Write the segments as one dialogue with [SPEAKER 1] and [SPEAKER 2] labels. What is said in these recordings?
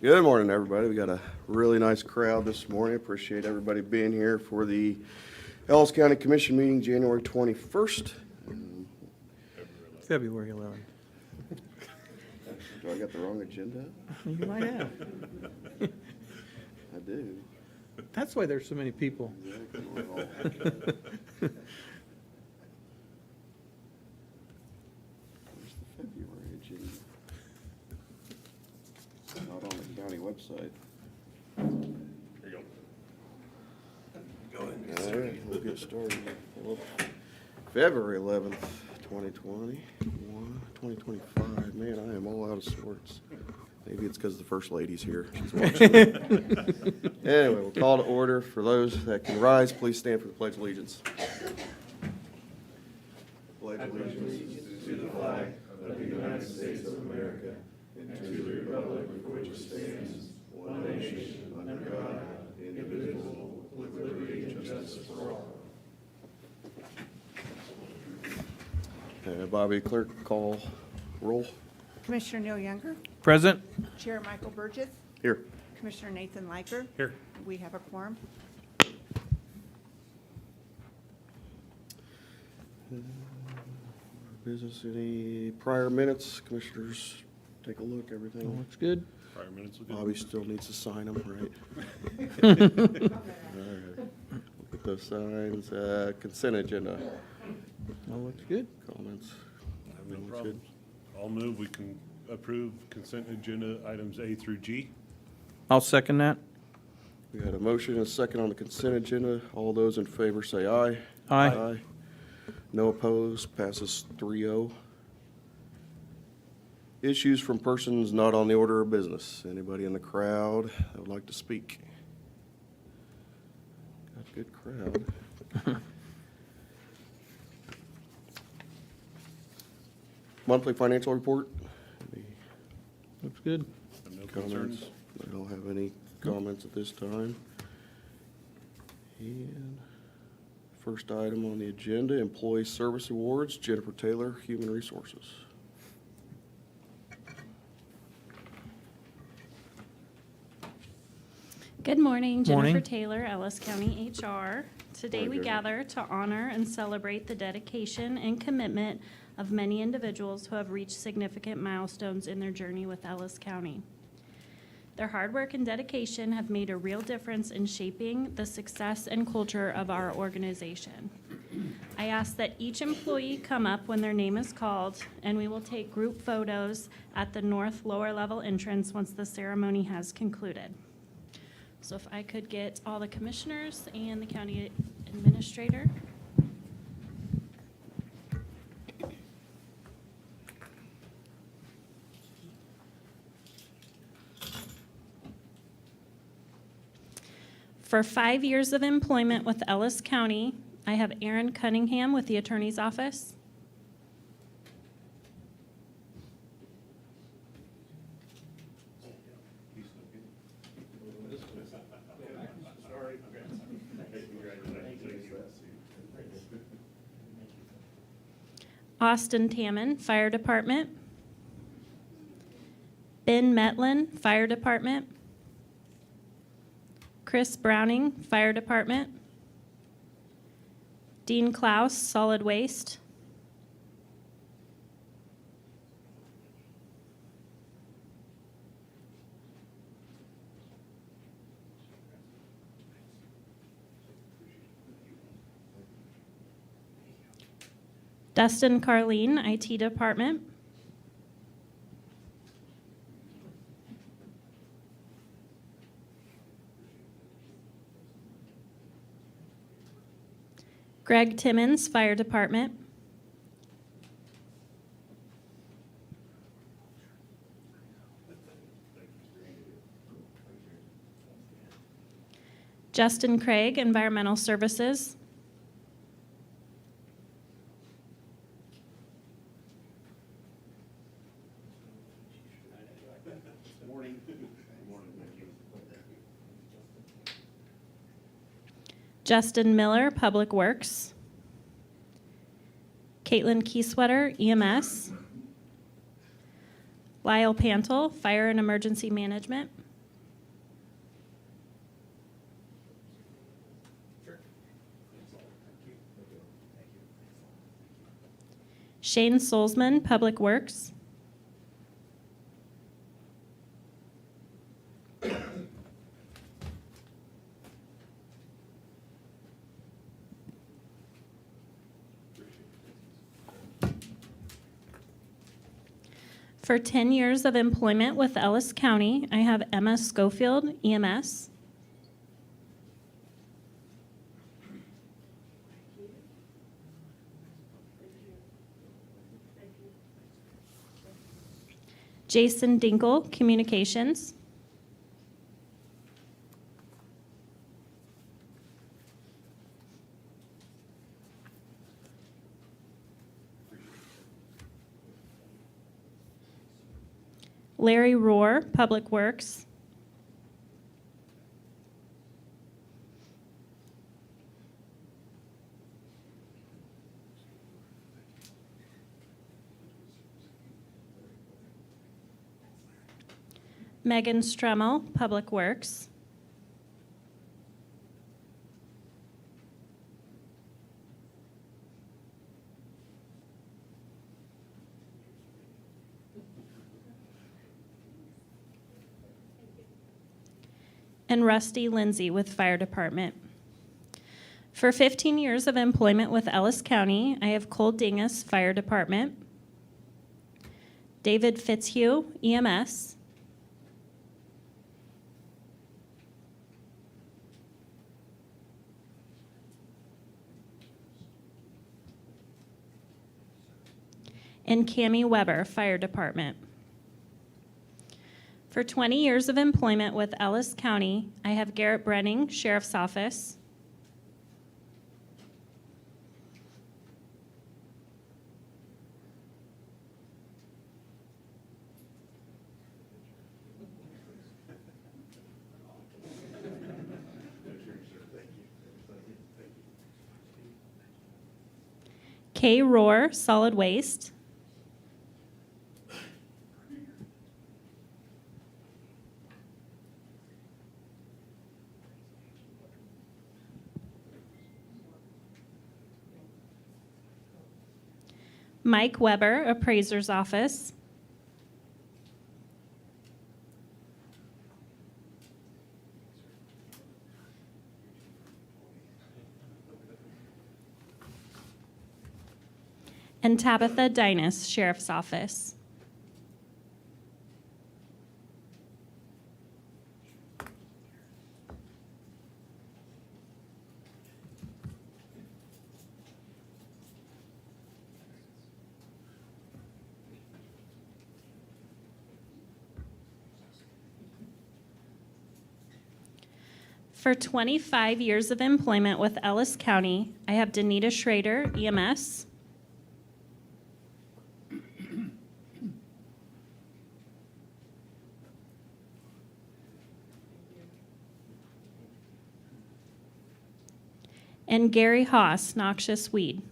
[SPEAKER 1] Good morning, everybody. We got a really nice crowd this morning. Appreciate everybody being here for the Ellis County Commission meeting, January 21st.
[SPEAKER 2] February 11th.
[SPEAKER 1] Do I got the wrong agenda?
[SPEAKER 2] You might have.
[SPEAKER 1] I do.
[SPEAKER 2] That's why there's so many people.
[SPEAKER 1] Exactly. We're all- Where's the February agenda? Not on the county website.
[SPEAKER 3] There you go.
[SPEAKER 1] All right, we'll get started. Well, February 11th, 2025. Man, I am all out of sorts. Maybe it's because the First Lady's here. She's watching. Anyway, we'll call to order. For those that can rise, please stand for the Pledge of Allegiance. Pledge allegiance to the flag of the United States of America and to the republic for which it stands, one nation, under God, indivisible, with liberty and justice for all. Bobby, clerk, call roll.
[SPEAKER 4] Commissioner Neil Younger,
[SPEAKER 2] Present.
[SPEAKER 4] Chair Michael Burgess,
[SPEAKER 1] Here.
[SPEAKER 4] Commissioner Nathan Liker.
[SPEAKER 3] Here.
[SPEAKER 4] We have a quorum.
[SPEAKER 1] Business, any prior minutes? Commissioners, take a look, everything.
[SPEAKER 2] Looks good.
[SPEAKER 3] Prior minutes will
[SPEAKER 1] Bobby still needs to sign them, right? All right. Look at those signs. Consent agenda.
[SPEAKER 2] All looks good.
[SPEAKER 1] Comments?
[SPEAKER 3] I have no
[SPEAKER 1] Looks good.
[SPEAKER 3] problems. I'll move we can approve consent agenda items A through G.
[SPEAKER 2] I'll second that.
[SPEAKER 1] We had a motion and a second on the consent agenda. All those in favor say aye.
[SPEAKER 2] Aye.
[SPEAKER 1] No opposed, passes 3-0. Issues from persons not on the order of business. Anybody in the crowd that would like to speak? Got a good crowd. Monthly financial report. Any
[SPEAKER 2] Looks good.
[SPEAKER 3] I have no
[SPEAKER 1] comments?
[SPEAKER 3] concerns.
[SPEAKER 1] I don't have any comments at this time. And first item on the agenda, Employee Service Awards, Jennifer Taylor, Human Resources.
[SPEAKER 5] Good morning,
[SPEAKER 2] Morning.
[SPEAKER 5] Jennifer Taylor, Ellis County HR. Today we
[SPEAKER 1] Morning,
[SPEAKER 5] gather to honor and celebrate the dedication and commitment of many individuals who have reached significant milestones in their journey with Ellis County. Their hard work and dedication have made a real difference in shaping the success and culture of our organization. I ask that each employee come up when their name is called, and we will take group photos at the north lower level entrance once the ceremony has concluded. So if I could get all the commissioners and the county administrator. For 5 years of employment with Ellis County, I have Aaron Cunningham with the Attorney's Office. Austin Tamman, Fire Department. Ben Metlin, Fire Department. Chris Browning, Fire Department. Dean Klaus, Solid Waste. Dustin Carleen, IT Department. Greg Timmons, Fire Department. Justin Craig, Environmental Services. Justin Miller, Public Works. Caitlin Keysweater, EMS. Lyle Pantel, Fire and Emergency Management. Shane Solzman, Public Works. For 10 years of employment with Ellis County, I have Emma Schofield, EMS. Jason Dinkle, Communications. Larry Rohr, Public Works. Megan Stremmel, Public Works. And Rusty Lindsay with Fire Department. For 15 years of employment with Ellis County, I have Cole Dingus, Fire Department. David Fitzhugh, EMS. And Cammie Weber, Fire Department. For 20 years of employment with Ellis County, I have Garrett Brenning, Sheriff's Office. Kay Rohr, Solid Waste. Mike Weber, Appraiser's Office. And Tabitha Dinas, Sheriff's Office. For 25 years of employment with Ellis County, I have Danita Schrader, EMS. And Gary Haas, Noxious Weed.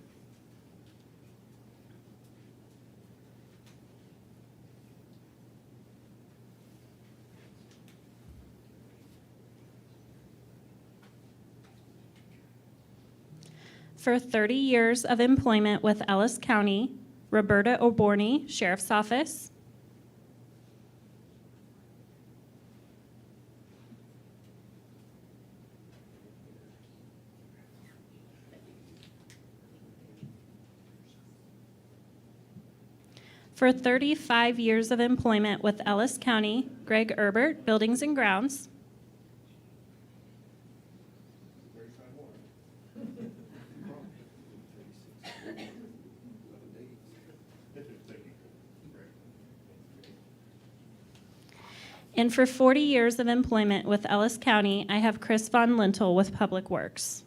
[SPEAKER 5] For 30 years of employment with Ellis County, Roberta O'Borney, Sheriff's Office. For 35 years of employment with Ellis County, Greg Erbert, Buildings and Grounds. And for 40 years of employment with Ellis County, I have Chris Von Lintel with Public Works.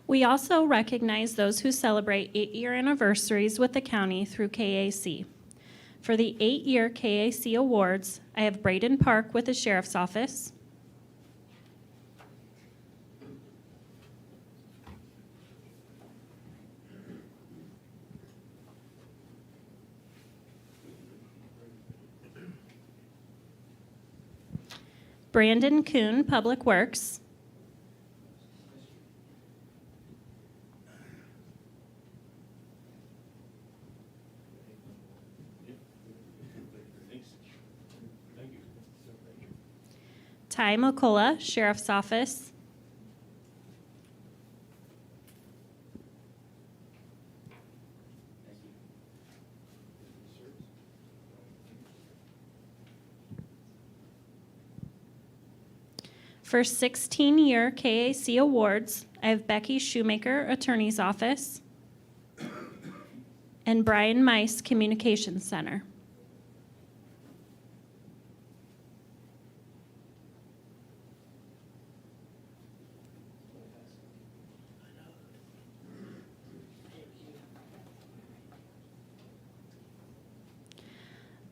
[SPEAKER 5] We also recognize those who celebrate 8-year anniversaries with the county through KAC. For the 8-year KAC awards, I have Braden Park with the Sheriff's Office. Brandon Kuhn, Public Works. Ty McCullough, Sheriff's Office. For 16-year KAC awards, I have Becky Shoemaker, Attorney's Office, and Brian Mice, Communications Center.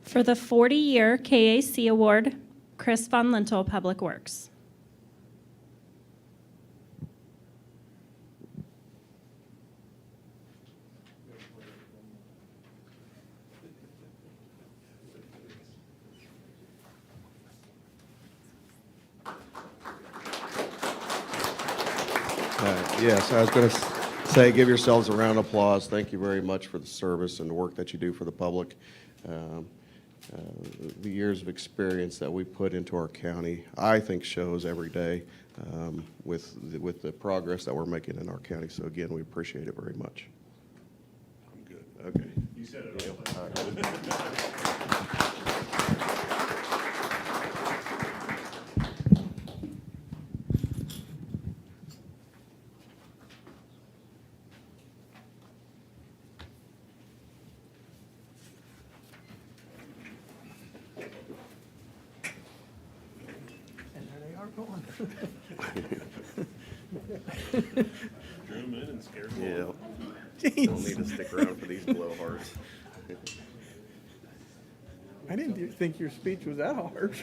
[SPEAKER 5] For the 40-year KAC award, Chris Von Lintel, Public Works.
[SPEAKER 6] Yes, I was going to say, give yourselves a round of applause. Thank you very much for the service and the work that you do for the public. The years of experience that we put into our county, I think, shows every day with the progress that we're making in our county. So again, we appreciate it very much.
[SPEAKER 3] I'm good.
[SPEAKER 6] Okay.
[SPEAKER 3] You said it all.
[SPEAKER 2] And there they are going.
[SPEAKER 3] Drew them in and scared them
[SPEAKER 6] Yeah.
[SPEAKER 3] off.
[SPEAKER 6] Don't need to stick around for these blowhards.
[SPEAKER 2] I didn't think your speech was that hard.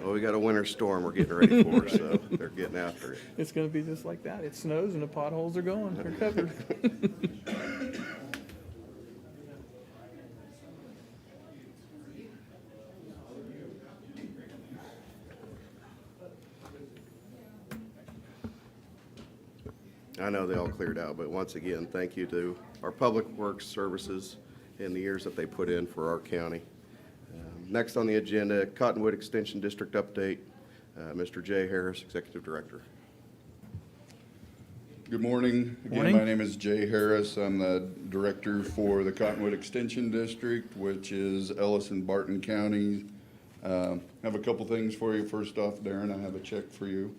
[SPEAKER 6] Well, we got a winter storm we're getting ready for, so they're getting after it.
[SPEAKER 2] It's gonna be just like that. It snows and the potholes are going. They're covered.
[SPEAKER 6] I know they all cleared out, but once again, thank you to our Public Works Services and the years that they put in for our county. Next on the agenda, Cottonwood Extension District update. Mr. Jay Harris, Executive Director.
[SPEAKER 1] Good morning.
[SPEAKER 2] Morning.
[SPEAKER 1] Again, my name is Jay Harris. I'm the director for the Cottonwood Extension District, which is Ellis and Barton County. I have a couple things for you. First off, Darren, I have a check for you.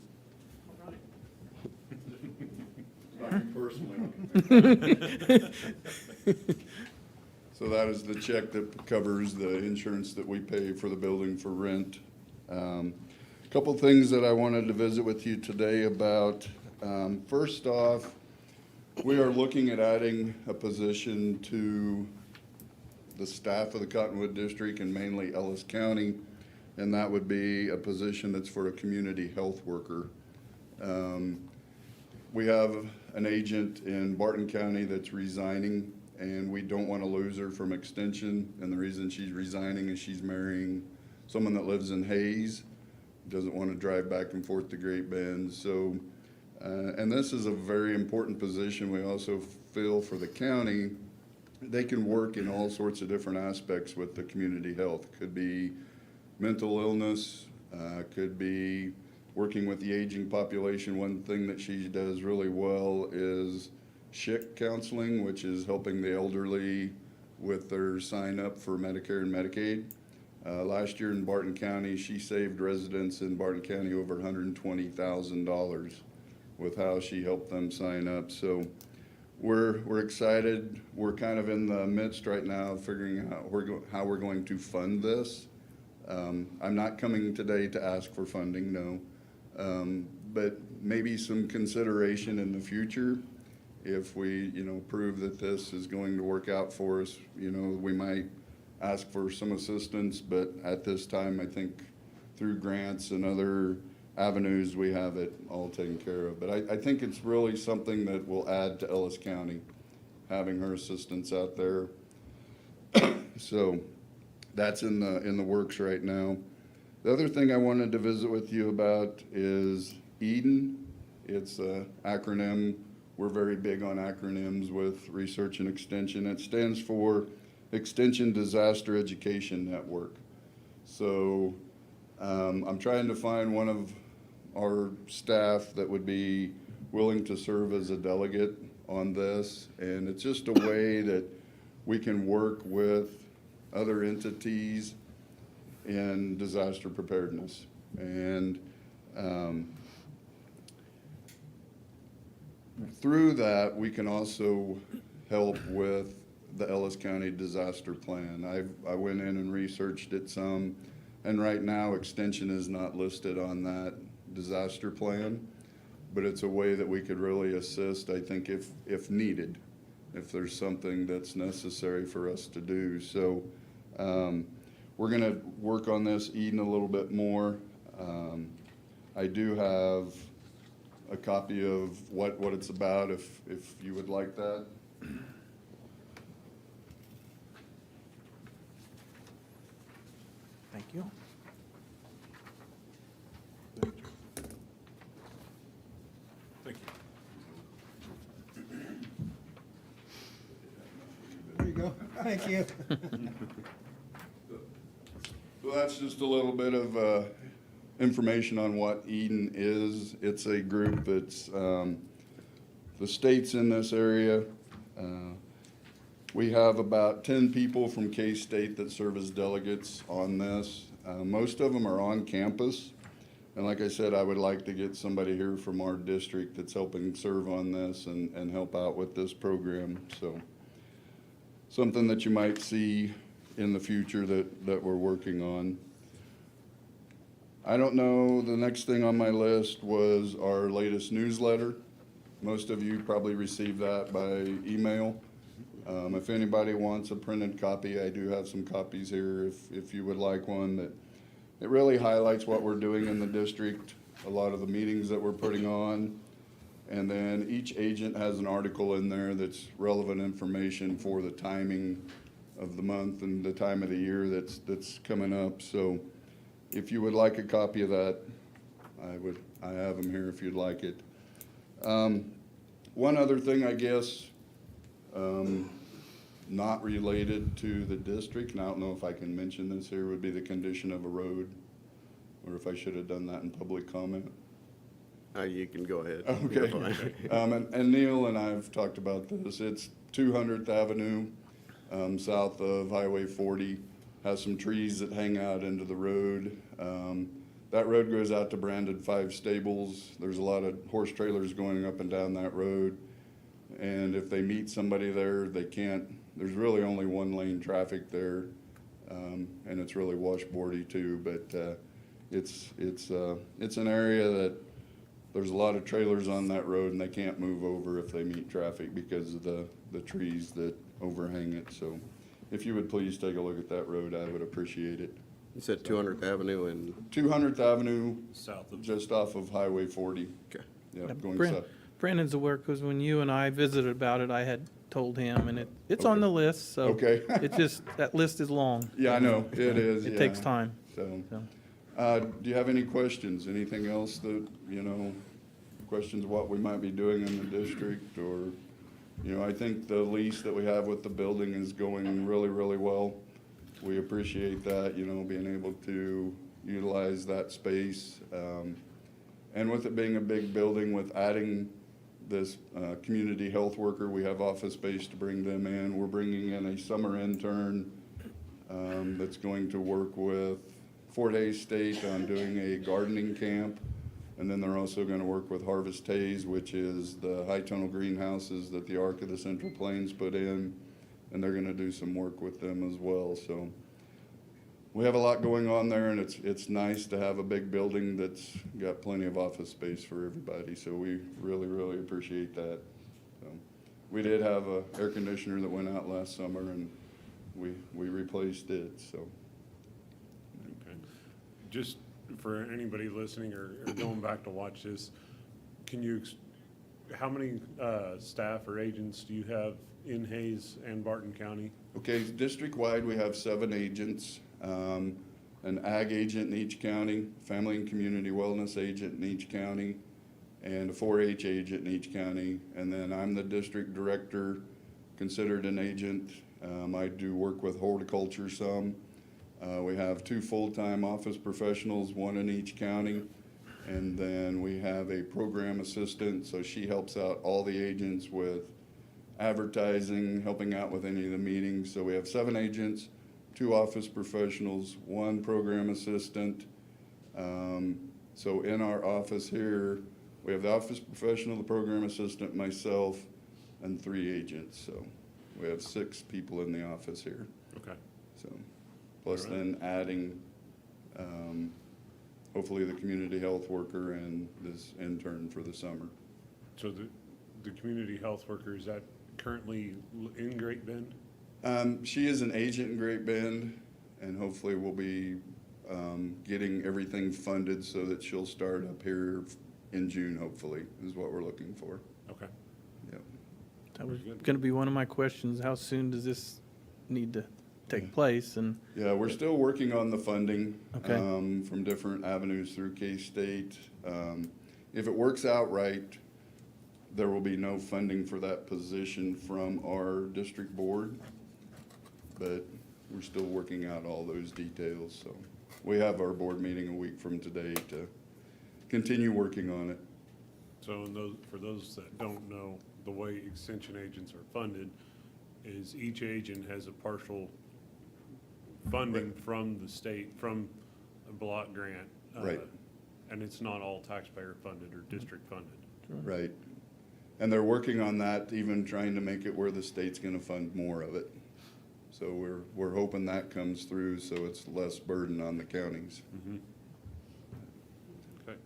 [SPEAKER 1] Not you personally. So that is the check that covers the insurance that we pay for the building for rent. Couple things that I wanted to visit with you today about. First off, we are looking at adding a position to the staff of the Cottonwood District and mainly Ellis County, and that would be a position that's for a community health worker. We have an agent in Barton County that's resigning, and we don't want to lose her from extension. And the reason she's resigning is she's marrying someone that lives in Hayes, doesn't want to drive back and forth to Great Bend. So, and this is a very important position. We also feel for the county, they can work in all sorts of different aspects with the community health. Could be mental illness, could be working with the aging population. One thing that she does really well is SHIC counseling, which is helping the elderly with their sign up for Medicare and Medicaid. Last year in Barton County, she saved residents in Barton County over $120,000 with how she helped them sign up. So we're excited. We're kind of in the midst right now of figuring out how we're going to fund this. I'm not coming today to ask for funding, no. But maybe some consideration in the future. If we, prove that this is going to work out for us, we might ask for some assistance, but at this time, I think through grants and other avenues, we have it all taken care of. But I think it's really something that will add to Ellis County, having her assistance out there. So
[SPEAKER 7] that's in the works right now. The other thing I wanted to visit with you about is EDEN. It's an acronym. We're very big on acronyms with Research and Extension. It stands for Extension Disaster Education Network. So I'm trying to find one of our staff that would be willing to serve as a delegate on this. And it's just a way that we can work with other entities in disaster preparedness. And through that, we can also help with the Ellis County Disaster Plan. I went in and researched it some, and right now Extension is not listed on that disaster plan, but it's a way that we could really assist, I think, if needed, if there's something that's necessary for us to do. So we're gonna work on this EDEN a little bit more. I do have a copy of what it's about if you would like that.
[SPEAKER 2] Thank you.
[SPEAKER 3] Thank you.
[SPEAKER 1] There you go. Thank you.
[SPEAKER 7] So that's just a little bit of information on what EDEN is. It's a group that's the states in this area. We have about 10 people from K-State that serve as delegates on this. Most of them are on campus. And like I said, I would like to get somebody here from our district that's helping serve on this and help out with this program. So something that you might see in the future that we're working on. I don't know, the next thing on my list was our latest newsletter. Most of you probably received that by email. If anybody wants a printed copy, I do have some copies here if you would like one. That it really highlights what we're doing in the district, a lot of the meetings that we're putting on, and then each agent has an article in there that's relevant information for the timing of the month and the time of the year that's coming up. So if you would like a copy of that, I have them here if you'd like it. One other thing, I guess, not related to the district, and I don't know if I can mention this here, would be the condition of a road, or if I should have done that in public comment.
[SPEAKER 6] You can go ahead.
[SPEAKER 7] Okay.
[SPEAKER 6] You're fine.
[SPEAKER 7] And Neil and I have talked about this. It's 200th Avenue, south of Highway 40. Has some trees that hang out into the road. That road goes out to Brandon 5 Stables. There's a lot of horse trailers going up and down that road. And if they meet somebody there, they can't, there's really only one lane traffic there. And it's really washboardy too, but it's an area that there's a lot of trailers on that road and they can't move over if they meet traffic because of the trees that overhang it. So if you would please take a look at that road, I would appreciate it.
[SPEAKER 6] You said 200th Avenue and,
[SPEAKER 7] 200th Avenue,
[SPEAKER 3] South of.
[SPEAKER 7] just off of Highway 40.
[SPEAKER 6] okay.
[SPEAKER 7] Yeah,
[SPEAKER 2] Yeah,
[SPEAKER 7] going
[SPEAKER 2] Brent-
[SPEAKER 7] south.
[SPEAKER 2] Brandon's aware, because when you and I visited about it, I had told him, and it's on the list, so.
[SPEAKER 7] Okay.
[SPEAKER 2] It's just, that list is long.
[SPEAKER 7] Yeah, I know, it is,
[SPEAKER 2] It takes
[SPEAKER 7] yeah.
[SPEAKER 2] time,
[SPEAKER 7] So,
[SPEAKER 2] so.
[SPEAKER 7] do you have any questions? Anything else that, questions what we might be doing in the district? Or, I think the lease that we have with the building is going really, really well. We appreciate that, being able to utilize that space. And with it being a big building, with adding this community health worker, we have office space to bring them in. We're bringing in a summer intern that's going to work with Fort Hays State on doing a gardening camp. And then they're also going to work with Harvest Haze, which is the high tunnel greenhouses that the Arc of the Central Plains put in. And they're going to do some work with them as well. So we have a lot going on there, and it's nice to have a big building that's got plenty of office space for everybody. So we really, really appreciate that. So we did have a air conditioner that went out last summer, and we replaced it. So
[SPEAKER 3] Okay. Just for anybody listening or going back to watch this, can you how many staff or agents do you have in Hayes and Barton County?
[SPEAKER 7] Okay, district-wide, we have 7 agents, an ag agent in each county, family and community wellness agent in each county, and a 4-H agent in each county. And then I'm the district director, considered an agent. I do work with horticulture some. We have 2 full-time office professionals, 1 in each county. And then we have a program assistant, so she helps out all the agents with advertising, helping out with any of the meetings. So we have 7 agents, 2 office professionals, 1 program assistant. So in our office here, we have the office professional, the program assistant, myself, and 3 agents. So we have 6 people in the office here.
[SPEAKER 3] Okay.
[SPEAKER 7] So, plus
[SPEAKER 3] All right.
[SPEAKER 7] then adding, hopefully the community health worker and this intern for the summer.
[SPEAKER 3] So the community health worker, is that currently in Great Bend?
[SPEAKER 7] She is an agent in Great Bend, and hopefully we'll be getting everything funded so that she'll start up here in June, hopefully, is what we're looking for.
[SPEAKER 3] Okay.
[SPEAKER 7] Yep.
[SPEAKER 2] That was
[SPEAKER 3] Very good.
[SPEAKER 2] going to be one of my questions. How soon does this need to take place? And
[SPEAKER 7] Yeah, we're still working on the funding
[SPEAKER 2] Okay.
[SPEAKER 7] from different avenues through K-State. If it works out right, there will be no funding for that position from our district board, but we're still working out all those details. So we have our board meeting a week from today to continue working on it.
[SPEAKER 3] So for those that don't know, the way extension agents are funded is each agent has a partial funding from the state, from a block grant.
[SPEAKER 7] Right.
[SPEAKER 3] And it's not all taxpayer funded or district funded.
[SPEAKER 7] Right. And they're working on that, even trying to make it where the state's gonna fund more of it. So we're hoping that comes through, so it's less burden on the counties.
[SPEAKER 3] Okay.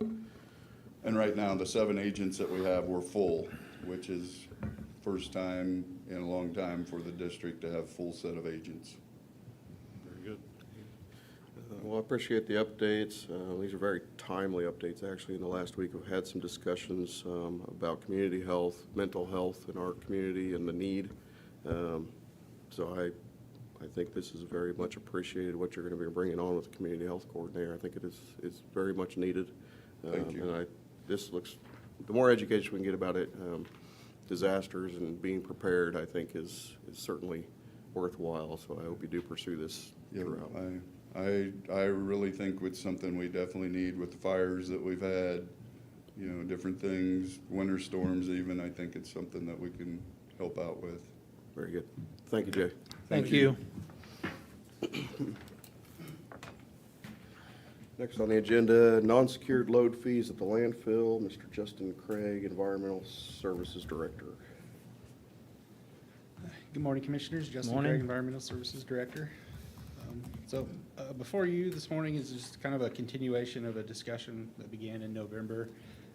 [SPEAKER 7] And right now, the 7 agents that we have, we're full, which is first time in a long time for the district to have full set of agents.
[SPEAKER 3] Very good.
[SPEAKER 6] Well, I appreciate the updates. These are very timely updates. Actually, in the last week, we've had some discussions about community health, mental health in our community and the need. So I think this is very much appreciated, what you're going to be bringing on with the community health coordinator. I think it's very much needed.
[SPEAKER 7] Thank you.
[SPEAKER 6] And this looks, the more education we can get about it, disasters and being prepared, I think is certainly worthwhile. So I hope you do pursue this
[SPEAKER 7] Yeah,
[SPEAKER 6] throughout.
[SPEAKER 7] I really think it's something we definitely need with the fires that we've had, different things, winter storms even. I think it's something that we can help out with.
[SPEAKER 6] Very good. Thank you, Jay.
[SPEAKER 2] thank you.
[SPEAKER 6] Next on the agenda, non-secured load fees at the landfill. Mr. Justin Craig, Environmental Services Director.
[SPEAKER 8] Good morning, Commissioners. Justin
[SPEAKER 2] Morning.
[SPEAKER 8] Craig, Environmental Services Director. Before you this morning is just kind of a continuation of a discussion that began in November.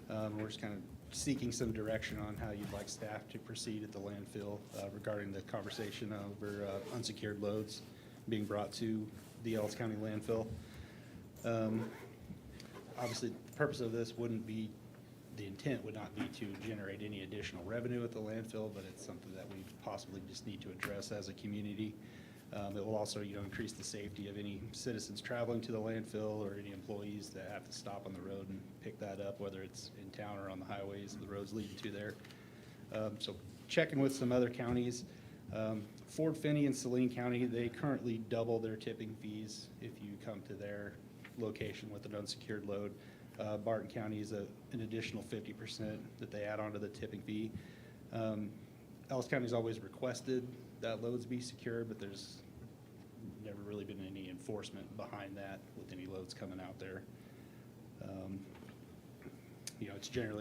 [SPEAKER 8] We're just kind of seeking some direction on how you'd like staff to proceed at the landfill regarding the conversation over unsecured loads being brought to the Ellis County landfill. Obviously, the purpose of this wouldn't be, the intent would not be to generate any additional revenue at the landfill, but it's something that we possibly just need to address as a community. It will also, increase the safety of any citizens traveling to the landfill or any employees that have to stop on the road and pick that up, whether it's in town or on the highways, the roads leading to there. So checking with some other counties, Fort Finney and Saline County, they currently double their tipping fees if you come to their location with an unsecured load. Barton County is an additional 50% that they add onto the tipping fee. Ellis County's always requested that loads be secured, but there's never really been any enforcement behind that with any loads coming out there.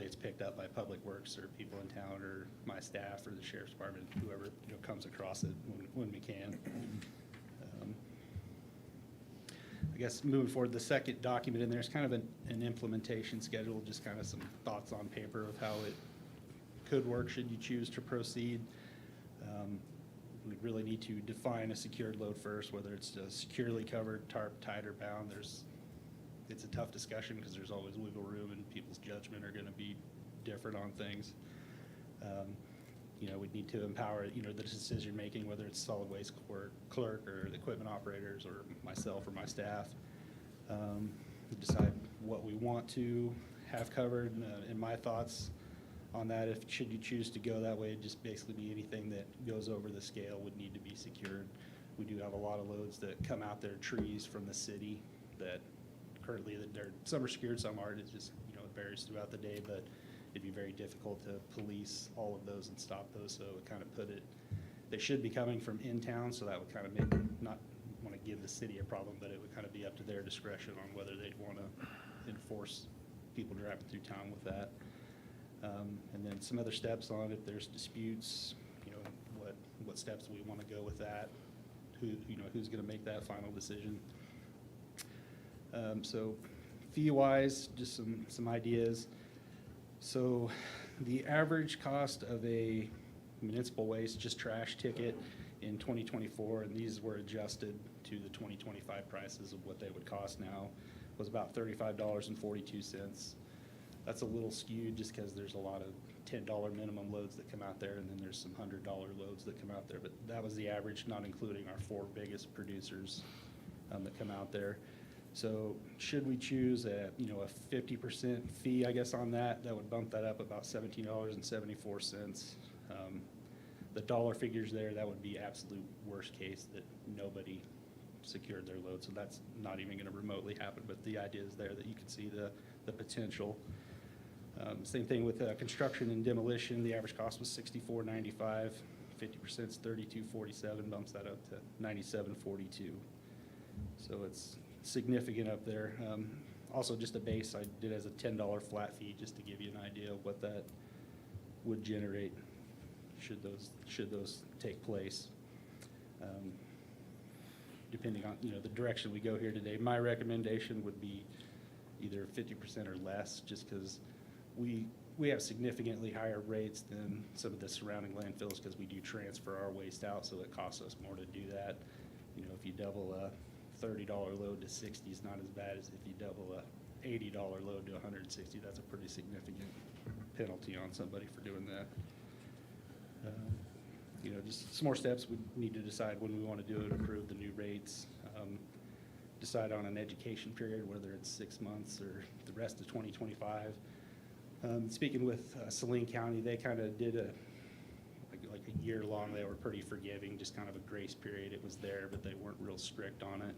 [SPEAKER 8] It's picked up by Public Works or people in town or my staff or the Sheriff's Department, whoever, comes across it when we can. I guess moving forward, the second document in there is kind of an implementation schedule, just kind of some thoughts on paper of how it could work should you choose to proceed. We really need to define a secured load first, whether it's a securely covered, tarp, tied, or bound. It's a tough discussion because there's always wiggle room and people's judgment are going to be different on things. You know, we need to empower, you know, the decision-making, whether it's solid waste clerk or the equipment operators or myself or my staff. Decide what we want to have covered, and my thoughts on that, if, should you choose to go that way, it'd just basically be anything that goes over the scale would need to be secured. We do have a lot of loads that come out there, trees from the city that currently, some are secured, some aren't. It just, you know, it varies throughout the day, but it'd be very difficult to police all of those and stop those, so it kind of put it, they should be coming from in town, so that would kind of make, not want to give the city a problem, but it would kind of be up to their discretion on whether they'd want to enforce people driving through town with that. And then some other steps on if there's disputes, you know, what steps we want to go with that, you know, who's going to make that final decision. So fee-wise, just some ideas. So the average cost of a municipal waste, just trash ticket in 2024, and these were adjusted to the 2025 prices of what they would cost now, was about $35.42. That's a little skewed just because there's a lot of $10 minimum loads that come out there, and then there's some $100 loads that come out there. But that was the average, not including our 4 biggest producers that come out there. So should we choose a 50% fee, I guess, on that, that would bump that up about $17.74. The dollar figures there, that would be absolute worst case, that nobody secured their load. So that's not even going to remotely happen, but the idea is there that you can see the potential. Same thing with construction and demolition. The average cost was $64.95. 50% is $32.47, bumps that up to $97.42. So it's significant up there. Also, just a base, I did as a $10 flat fee, just to give you an idea of what that would generate should those take place. Depending on, you know, the direction we go here today, my recommendation would be either 50% or less, just because we have significantly higher rates than some of the surrounding landfills, because we do transfer our waste out, so it costs us more to do that. You know, if you double a $30 load to $60 is not as bad as if you double a $80 load to $160. That's a pretty significant penalty on somebody for doing that. You know, just some more steps. We need to decide when we want to do it, approve the new rates, decide on an education period, whether it's 6 months or the rest of 2025. Speaking with Saline County, they kind of did like a year long. They were pretty forgiving, just kind of a grace period. It was there, but they weren't real strict on it.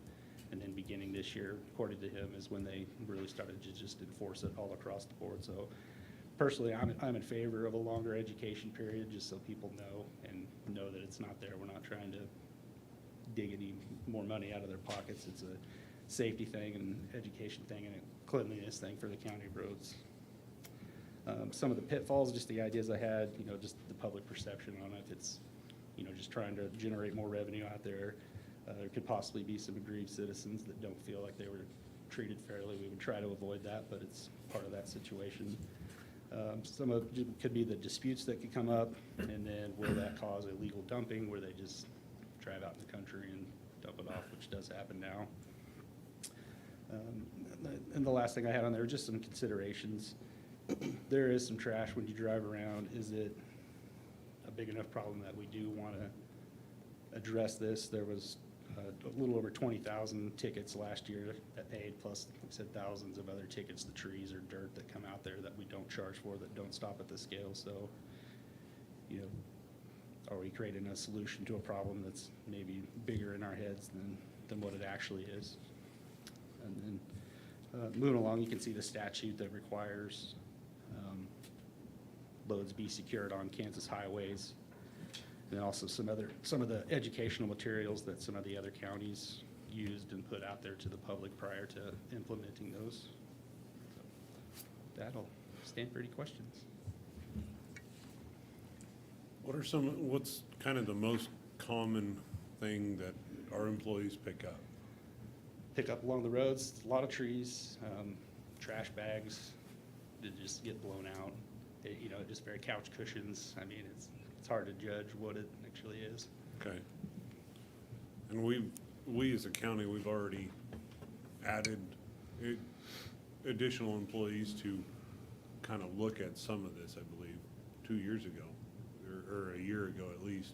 [SPEAKER 8] And then beginning this year, according to him, is when they really started to just enforce it all across the board. So personally, I'm in favor of a longer education period, just so people know that it's not there. We're not trying to dig any more money out of their pockets. It's a safety thing and education thing and a cleanliness thing for the county roads. Some of the pitfalls, just the ideas I had, you know, just the public perception on it. It's, you know, just trying to generate more revenue out there. There could possibly be some aggrieved citizens that don't feel like they were treated fairly. We would try to avoid that, but it's part of that situation. Some of it could be the disputes that could come up, and then will that cause illegal dumping where they just drive out in the country and dump it off, which does happen now. And the last thing I had on there were just some considerations. There is some trash when you drive around. Is it a big enough problem that we do want to address this? There was a little over 20,000 tickets last year that paid, plus, like I said, thousands of other tickets, the trees or dirt that come out there that we don't charge for, that don't stop at the scale. So, you know, are we creating a solution to a problem that's maybe bigger in our heads than what it actually is? And then moving along, you can see the statute that requires loads be secured on Kansas highways. And also some of the educational materials that some of the other counties used and put out there to the public prior to implementing those. So that'll stand for any questions.
[SPEAKER 3] What's kind of the most common thing that our employees pick up?
[SPEAKER 8] Pick up along the roads, a lot of trees, trash bags that just get blown out. You know, just very couch cushions. I mean, it's hard to judge what it actually is.
[SPEAKER 3] Okay. And we as a county, we've already added additional employees to kind of look at some of this, I believe. 2 years ago, or a year ago at least,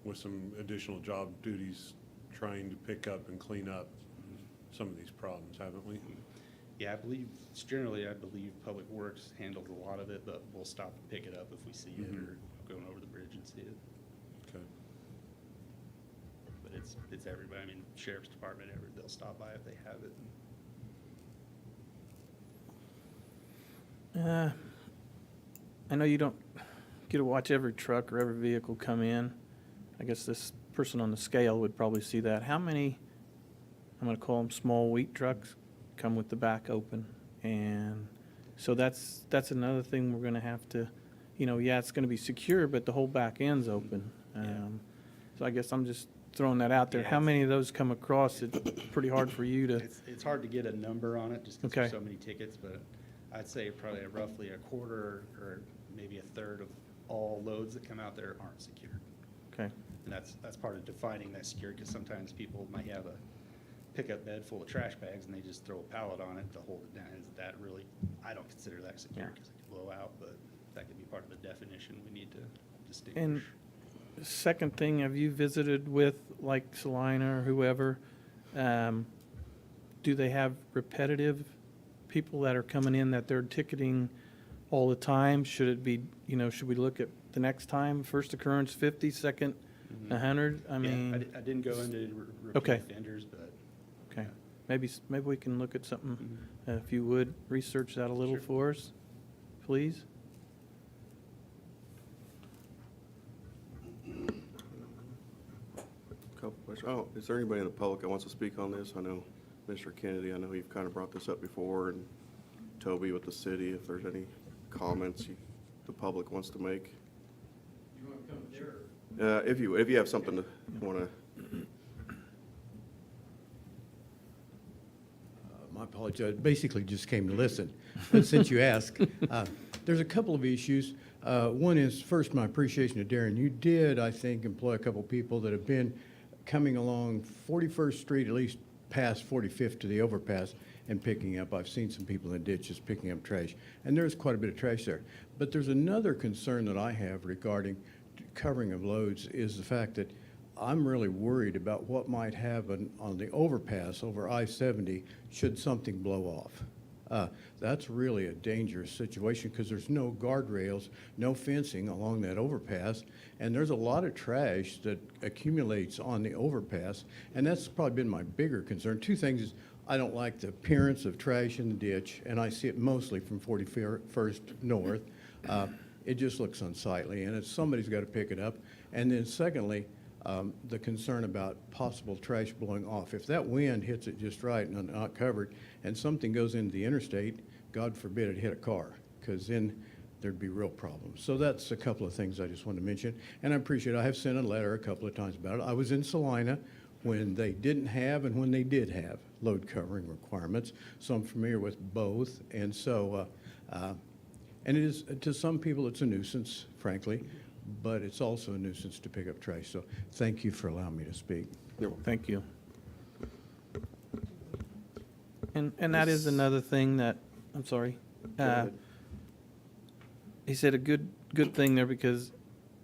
[SPEAKER 3] with some additional job duties trying to pick up and clean up some of these problems, haven't we?
[SPEAKER 8] Yeah, I believe Public Works handles a lot of it, but we'll stop and pick it up if we see it or going over the bridge and see it.
[SPEAKER 3] Okay.
[SPEAKER 8] But it's everybody. I mean, Sheriff's Department, they'll stop by if they have it.
[SPEAKER 2] I know you don't get to watch every truck or every vehicle come in. I guess this person on the scale would probably see that. How many, I'm gonna call them small wheat trucks, come with the back open? And so that's another thing we're gonna have to, yeah, it's gonna be secure, but the whole back end's open. So I guess I'm just throwing that out there.
[SPEAKER 8] Yeah,
[SPEAKER 2] How many of those come across? It's pretty hard for you to,
[SPEAKER 8] It's hard to get a number on it just because
[SPEAKER 2] Okay.
[SPEAKER 8] there's so many tickets, but I'd say probably roughly a quarter or maybe a third of all loads that come out there aren't secured.
[SPEAKER 2] okay.
[SPEAKER 8] And that's part of defining that secure, because sometimes people might have a pickup bed full of trash bags and they just throw a pallet on it to hold it down. Is that really, I don't consider that secure
[SPEAKER 2] Yeah.
[SPEAKER 8] because it can blow out, but that could be part of the definition we need to distinguish.
[SPEAKER 2] And second thing, have you visited with like Salina or whoever? Do they have repetitive people that are coming in that they're ticketing all the time? Should it be, should we look at the next time, first occurrence 50, second 100? I
[SPEAKER 8] Yeah,
[SPEAKER 2] mean,
[SPEAKER 8] I didn't go into repeat
[SPEAKER 2] Okay.
[SPEAKER 8] offenders, but
[SPEAKER 2] okay, maybe we can look at something, if you would, research that a little
[SPEAKER 8] Sure.
[SPEAKER 2] for us, please.
[SPEAKER 6] Couple questions. Oh, is there anybody in the public that wants to speak on this? I know, Mr. Kennedy, I know you've kind of brought this up before, and Toby with the city, if there's any comments the public wants to make.
[SPEAKER 1] You want to come there?
[SPEAKER 6] If you have something to want to,
[SPEAKER 9] My apologies. I basically just came to listen. But since you asked, there's a couple of issues. One is, first, my appreciation to Darren. You did, I think, employ a couple people that have been coming along 41st Street, at least past 45th to the overpass, and picking up. I've seen some people in the ditches picking up trash, and there's quite a bit of trash there. But there's another concern that I have regarding covering of loads is the fact that I'm really worried about what might happen on the overpass over I-70 should something blow off. That's really a dangerous situation because there's no guardrails, no fencing along that overpass, and there's a lot of trash that accumulates on the overpass, and that's probably been my bigger concern. Two things is I don't like the appearance of trash in the ditch, and I see it mostly from 41st North. It just looks unsightly, and somebody's got to pick it up. And then secondly, the concern about possible trash blowing off. If that wind hits it just right and not covered, and something goes into the interstate, God forbid it hit a car, because then there'd be real problems. So that's a couple of things I just wanted to mention. And I appreciate it. I have sent a letter a couple of times about it. I was in Salina when they didn't have and when they did have load covering requirements, so I'm familiar with both. And so, and it is, to some people, it's a nuisance, frankly, but it's also a nuisance to pick up trash. So thank you for allowing me to speak.
[SPEAKER 2] Thank you. And that is another thing that, I'm sorry.
[SPEAKER 6] ahead.
[SPEAKER 2] He said a good thing there because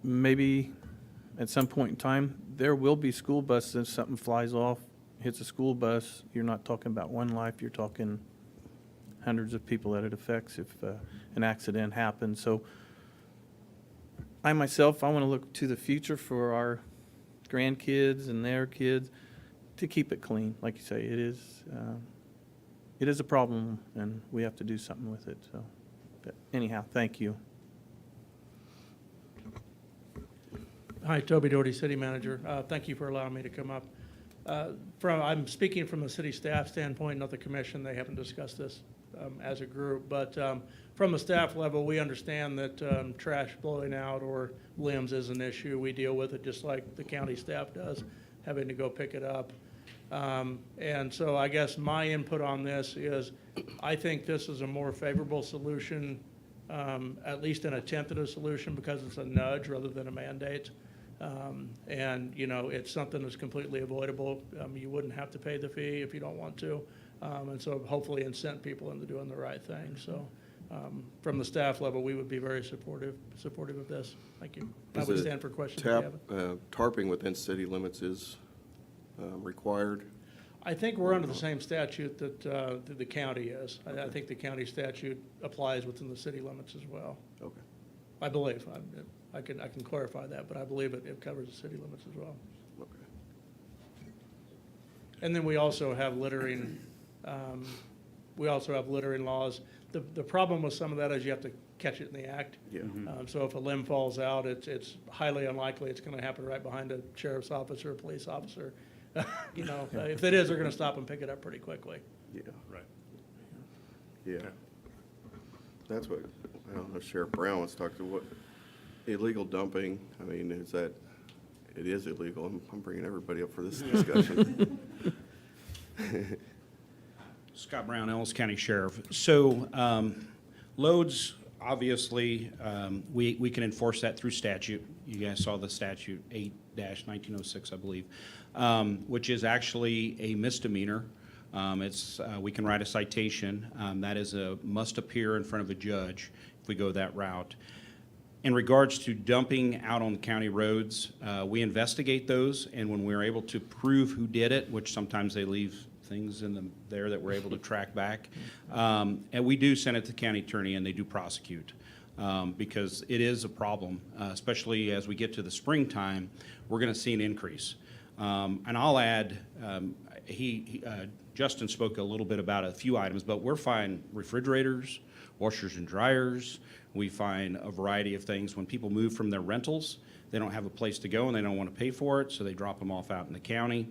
[SPEAKER 2] maybe at some point in time, there will be school buses, if something flies off, hits a school bus, you're not talking about one life, you're talking hundreds of people that it affects if an accident happens. So I myself, I want to look to the future for our grandkids and their kids to keep it clean. Like you say, it is a problem, and we have to do something with it. So, but anyhow, thank you.
[SPEAKER 10] Hi, Toby Doherty, City Manager. Thank you for allowing me to come up. I'm speaking from the city staff standpoint, not the commission. They haven't discussed this as a group. But from the staff level, we understand that trash blowing out or limbs is an issue. We deal with it just like the county staff does, having to go pick it up. And so I guess my input on this is I think this is a more favorable solution, at least an tentative solution, because it's a nudge rather than a mandate. And, it's something that's completely avoidable. You wouldn't have to pay the fee if you don't want to. And so hopefully incent people into doing the right thing. So from the staff level, we would be very supportive of this. Thank you. I
[SPEAKER 6] Is
[SPEAKER 10] would
[SPEAKER 6] it
[SPEAKER 10] stand for questions if you have it.
[SPEAKER 6] Tarping within city limits is required?
[SPEAKER 10] I think we're under the same statute that the county is. I think the county statute applies within the city limits as well.
[SPEAKER 6] Okay.
[SPEAKER 10] I believe. I can clarify that, but I believe it covers the city limits as well.
[SPEAKER 6] Okay.
[SPEAKER 10] And then we also have littering, laws. The problem with some of that is you have to catch it in the act.
[SPEAKER 6] Yeah.
[SPEAKER 10] So if a limb falls out, it's highly unlikely it's gonna happen right behind a sheriff's officer or a police officer. You know, if it is, they're gonna stop and pick it up pretty quickly.
[SPEAKER 6] Yeah.
[SPEAKER 3] Right.
[SPEAKER 6] Yeah.
[SPEAKER 3] Okay.
[SPEAKER 6] That's what, I don't know, Sheriff Brown wants to talk to what, illegal dumping, I mean, is that, it is illegal. I'm bringing everybody up for this discussion.
[SPEAKER 11] Scott Brown, Ellis County Sheriff. So loads, obviously, we can enforce that through statute. You guys saw the statute 8-1906, I believe, which is actually a misdemeanor. We can write a citation. That is a must appear in front of a judge if we go that route. In regards to dumping out on county roads, we investigate those, and when we're able to prove who did it, which sometimes they leave things there that we're able to track back, and we do send it to the county attorney, and they do prosecute, because it is a problem, especially as we get to the springtime, we're going to see an increase. And I'll add, Justin spoke a little bit about a few items, but we're finding refrigerators, washers and dryers. We find a variety of things. When people move from their rentals, they don't have a place to go and they don't want to pay for it, so they drop them off out in the county.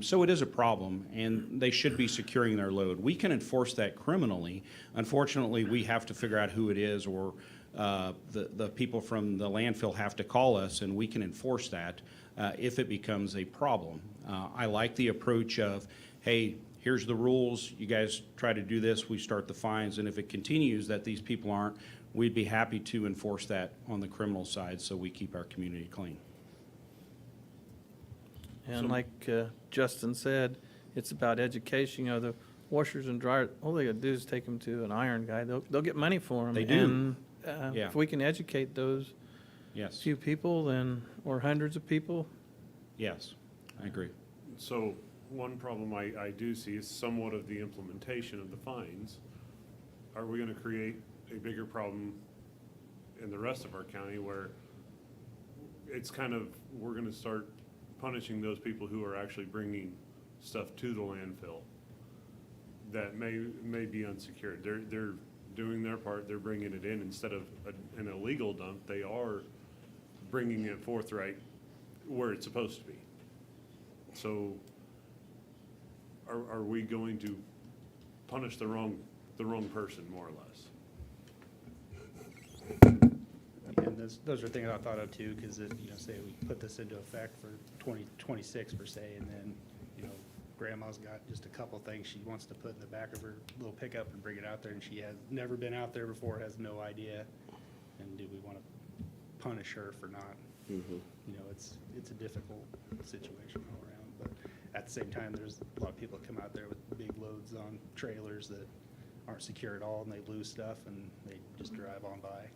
[SPEAKER 11] So it is a problem, and they should be securing their load. We can enforce that criminally. Unfortunately, we have to figure out who it is, or the people from the landfill have to call us, and we can enforce that if it becomes a problem. I like the approach of, hey, here's the rules, you guys try to do this, we start the fines, and if it continues that these people aren't, we'd be happy to enforce that on the criminal side so we keep our community clean.
[SPEAKER 2] And like Justin said, it's about education. You know, the washers and dryers, all they gotta do is take them to an iron guy. They'll get money for them.
[SPEAKER 11] They do.
[SPEAKER 2] And
[SPEAKER 11] Yeah.
[SPEAKER 2] if we can educate those
[SPEAKER 11] Yes,
[SPEAKER 2] few people, then, or hundreds of people,
[SPEAKER 11] yes, I agree.
[SPEAKER 3] So one problem I do see is somewhat of the implementation of the fines. Are we gonna create a bigger problem in the rest of our county where it's kind of, we're gonna start punishing those people who are actually bringing stuff to the landfill that may be unsecured? They're doing their part, they're bringing it in instead of an illegal dump, they are bringing it forthright where it's supposed to be. So are we going to punish the wrong person, more or less?
[SPEAKER 8] And those are things I thought of too, because say we put this into effect for 2026 per se, and then, grandma's got just a couple things she wants to put in the back of her little pickup and bring it out there, and she has never been out there before, has no idea. And do we want to punish her for not? It's a difficult situation all around, but at the same time, there's a lot of people that come out there with big loads on trailers that aren't secure at all, and they lose stuff, and they just drive on by.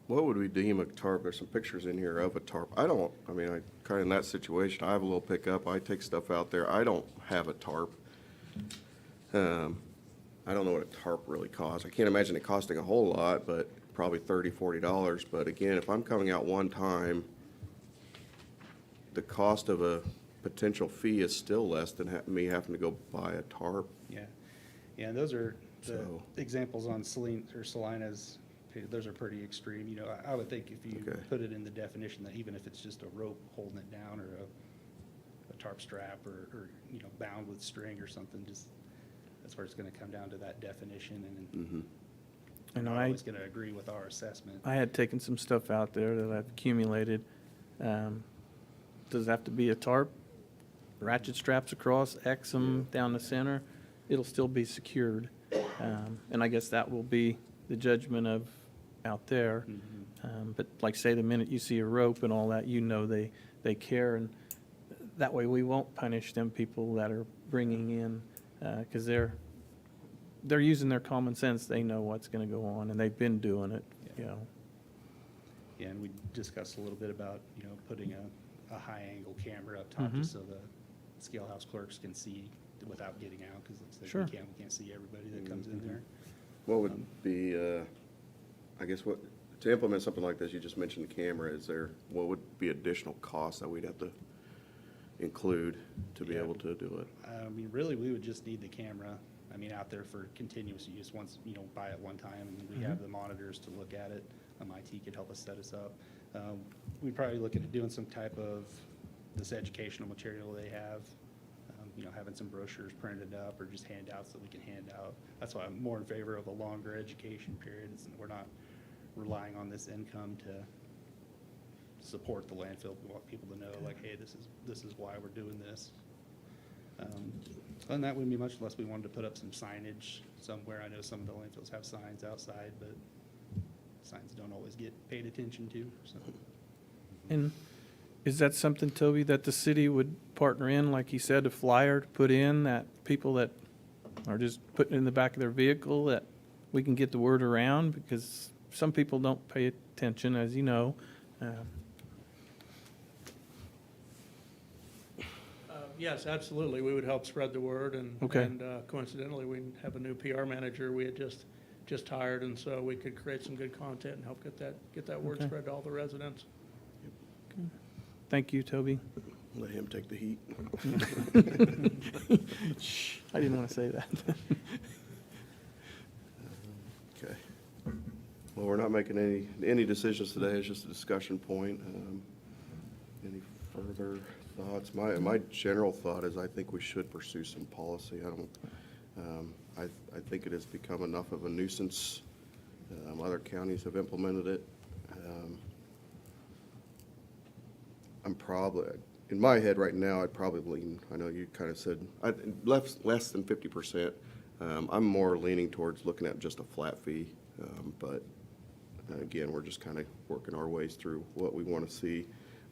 [SPEAKER 6] What would we deem a tarp? There's some pictures in here of a tarp. I kind of in that situation, I have a little pickup, I take stuff out there, I don't have a tarp. I don't know what a tarp really costs. I can't imagine it costing a whole lot, but probably $30, $40. But again, if I'm coming out one time, the cost of a potential fee is still less than me having to go buy a tarp.
[SPEAKER 8] Yeah, and those are the
[SPEAKER 6] So-
[SPEAKER 8] examples on Salina's. Those are pretty extreme. I would think if you
[SPEAKER 6] Okay.
[SPEAKER 8] put it in the definition that even if it's just a rope holding it down, or a tarp strap, or bound with string or something, just that's where it's going to come down to that definition. And
[SPEAKER 2] and
[SPEAKER 8] I'm
[SPEAKER 2] I
[SPEAKER 8] always going to agree with our assessment.
[SPEAKER 2] had taken some stuff out there that I've accumulated. Does it have to be a tarp? Ratchet straps across, X them down the center, it'll still be secured. And I guess that will be the judgment of out there. But like say the minute you see a rope and all that, they care, and that way we won't punish them people that are bringing in, because they're they're using their common sense. They know what's gonna go on, and they've been doing it, you know.
[SPEAKER 8] Yeah, and we discussed a little bit about, putting a high-angle camera up top just so the scale house clerks can see without getting out, because it's
[SPEAKER 2] Sure.
[SPEAKER 8] like we can't see everybody that comes in there.
[SPEAKER 6] What would be, I guess, to implement something like this, you just mentioned the camera, what would be additional costs that we'd have to include to be
[SPEAKER 8] Yeah.
[SPEAKER 6] able to do it?
[SPEAKER 8] I mean, really, we would just need the camera, out there for continuous use, once, buy it one time, and we have the monitors to look at it. IT could help us set us up. We'd probably look at doing some type of this educational material they have, having some brochures printed up or just handouts that we can hand out. That's why I'm more in favor of a longer education period. We're not relying on this income to support the landfill. We want people to know, like, hey, this is why we're doing this. And that wouldn't be much unless we wanted to put up some signage somewhere. I know some of the landfills have signs outside, but signs don't always get paid attention to, so.
[SPEAKER 2] And is that something, Toby, that the city would partner in, like you said, a flyer to put in, that people that are just putting it in the back of their vehicle, that we can get the word around? Because some people don't pay attention, as you know.
[SPEAKER 10] Yes, absolutely. We would help spread the word, and
[SPEAKER 2] Okay.
[SPEAKER 10] and coincidentally, we have a new PR manager we had just hired, and so we could create some good content and help get that word
[SPEAKER 2] Okay.
[SPEAKER 10] spread to all the residents.
[SPEAKER 2] Thank you, Toby.
[SPEAKER 6] Let him take the heat.
[SPEAKER 2] Shh, I didn't want to say that.
[SPEAKER 6] Okay. Well, we're not making any decisions today. It's just a discussion point. Any further thoughts? My general thought is I think we should pursue some policy. I think it has become enough of a nuisance. Other counties have implemented it. I'm probably, in my head right now, I'd probably lean, I know you kind of said, less than 50%. I'm more leaning towards looking at just a flat fee. But again, we're just kind of working our ways through what we want to see.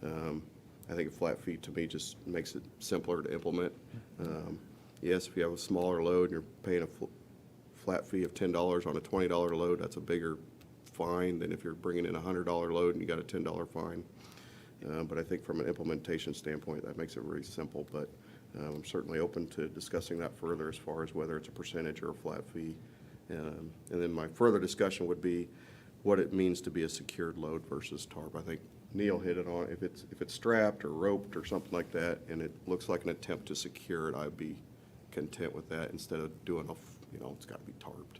[SPEAKER 6] I think a flat fee to me just makes it simpler to implement. Yes, if you have a smaller load and you're paying a flat fee of $10 on a $20 load, that's a bigger fine than if you're bringing in a $100 load and you got a $10 fine. But I think from an implementation standpoint, that makes it very simple. But I'm certainly open to discussing that further as far as whether it's a percentage or a flat fee. And then my further discussion would be what it means to be a secured load versus tarp. I think Neil hit it on. If it's strapped or roped or something like that, and it looks like an attempt to secure it, I'd be content with that instead of doing it's got to be tarped.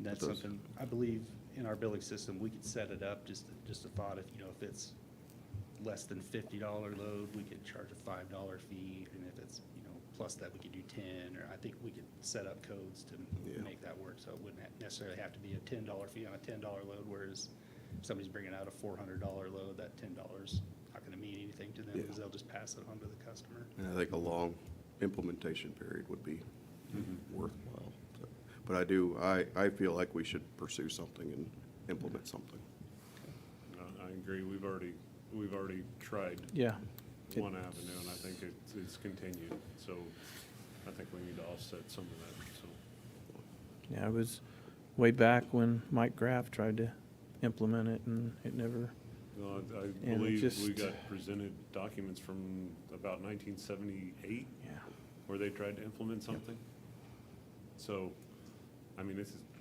[SPEAKER 8] That's
[SPEAKER 6] Those-
[SPEAKER 8] something, I believe, in our billing system, we could set it up, just a thought, if it's less than $50 load, we could charge a $5 fee, and if it's, plus that, we could do 10, or I think we could set up codes to
[SPEAKER 6] Yeah.
[SPEAKER 8] make that work, so it wouldn't necessarily have to be a $10 fee on a $10 load, whereas if somebody's bringing out a $400 load, that $10 not gonna mean anything to them,
[SPEAKER 6] Yeah.
[SPEAKER 8] because they'll just pass it on to the customer.
[SPEAKER 6] And I think a long implementation period would be worthwhile. But I feel like we should pursue something and implement something.
[SPEAKER 3] I agree. We've already tried
[SPEAKER 2] Yeah.
[SPEAKER 3] one avenue, and I think it's continued. So I think we need to offset some of that, so.
[SPEAKER 2] Yeah, it was way back when Mike Graff tried to implement it, and it never,
[SPEAKER 3] No, I
[SPEAKER 2] it
[SPEAKER 3] believe we
[SPEAKER 2] just-
[SPEAKER 3] got presented documents from about 1978
[SPEAKER 2] yeah.
[SPEAKER 3] where they tried to implement something. So,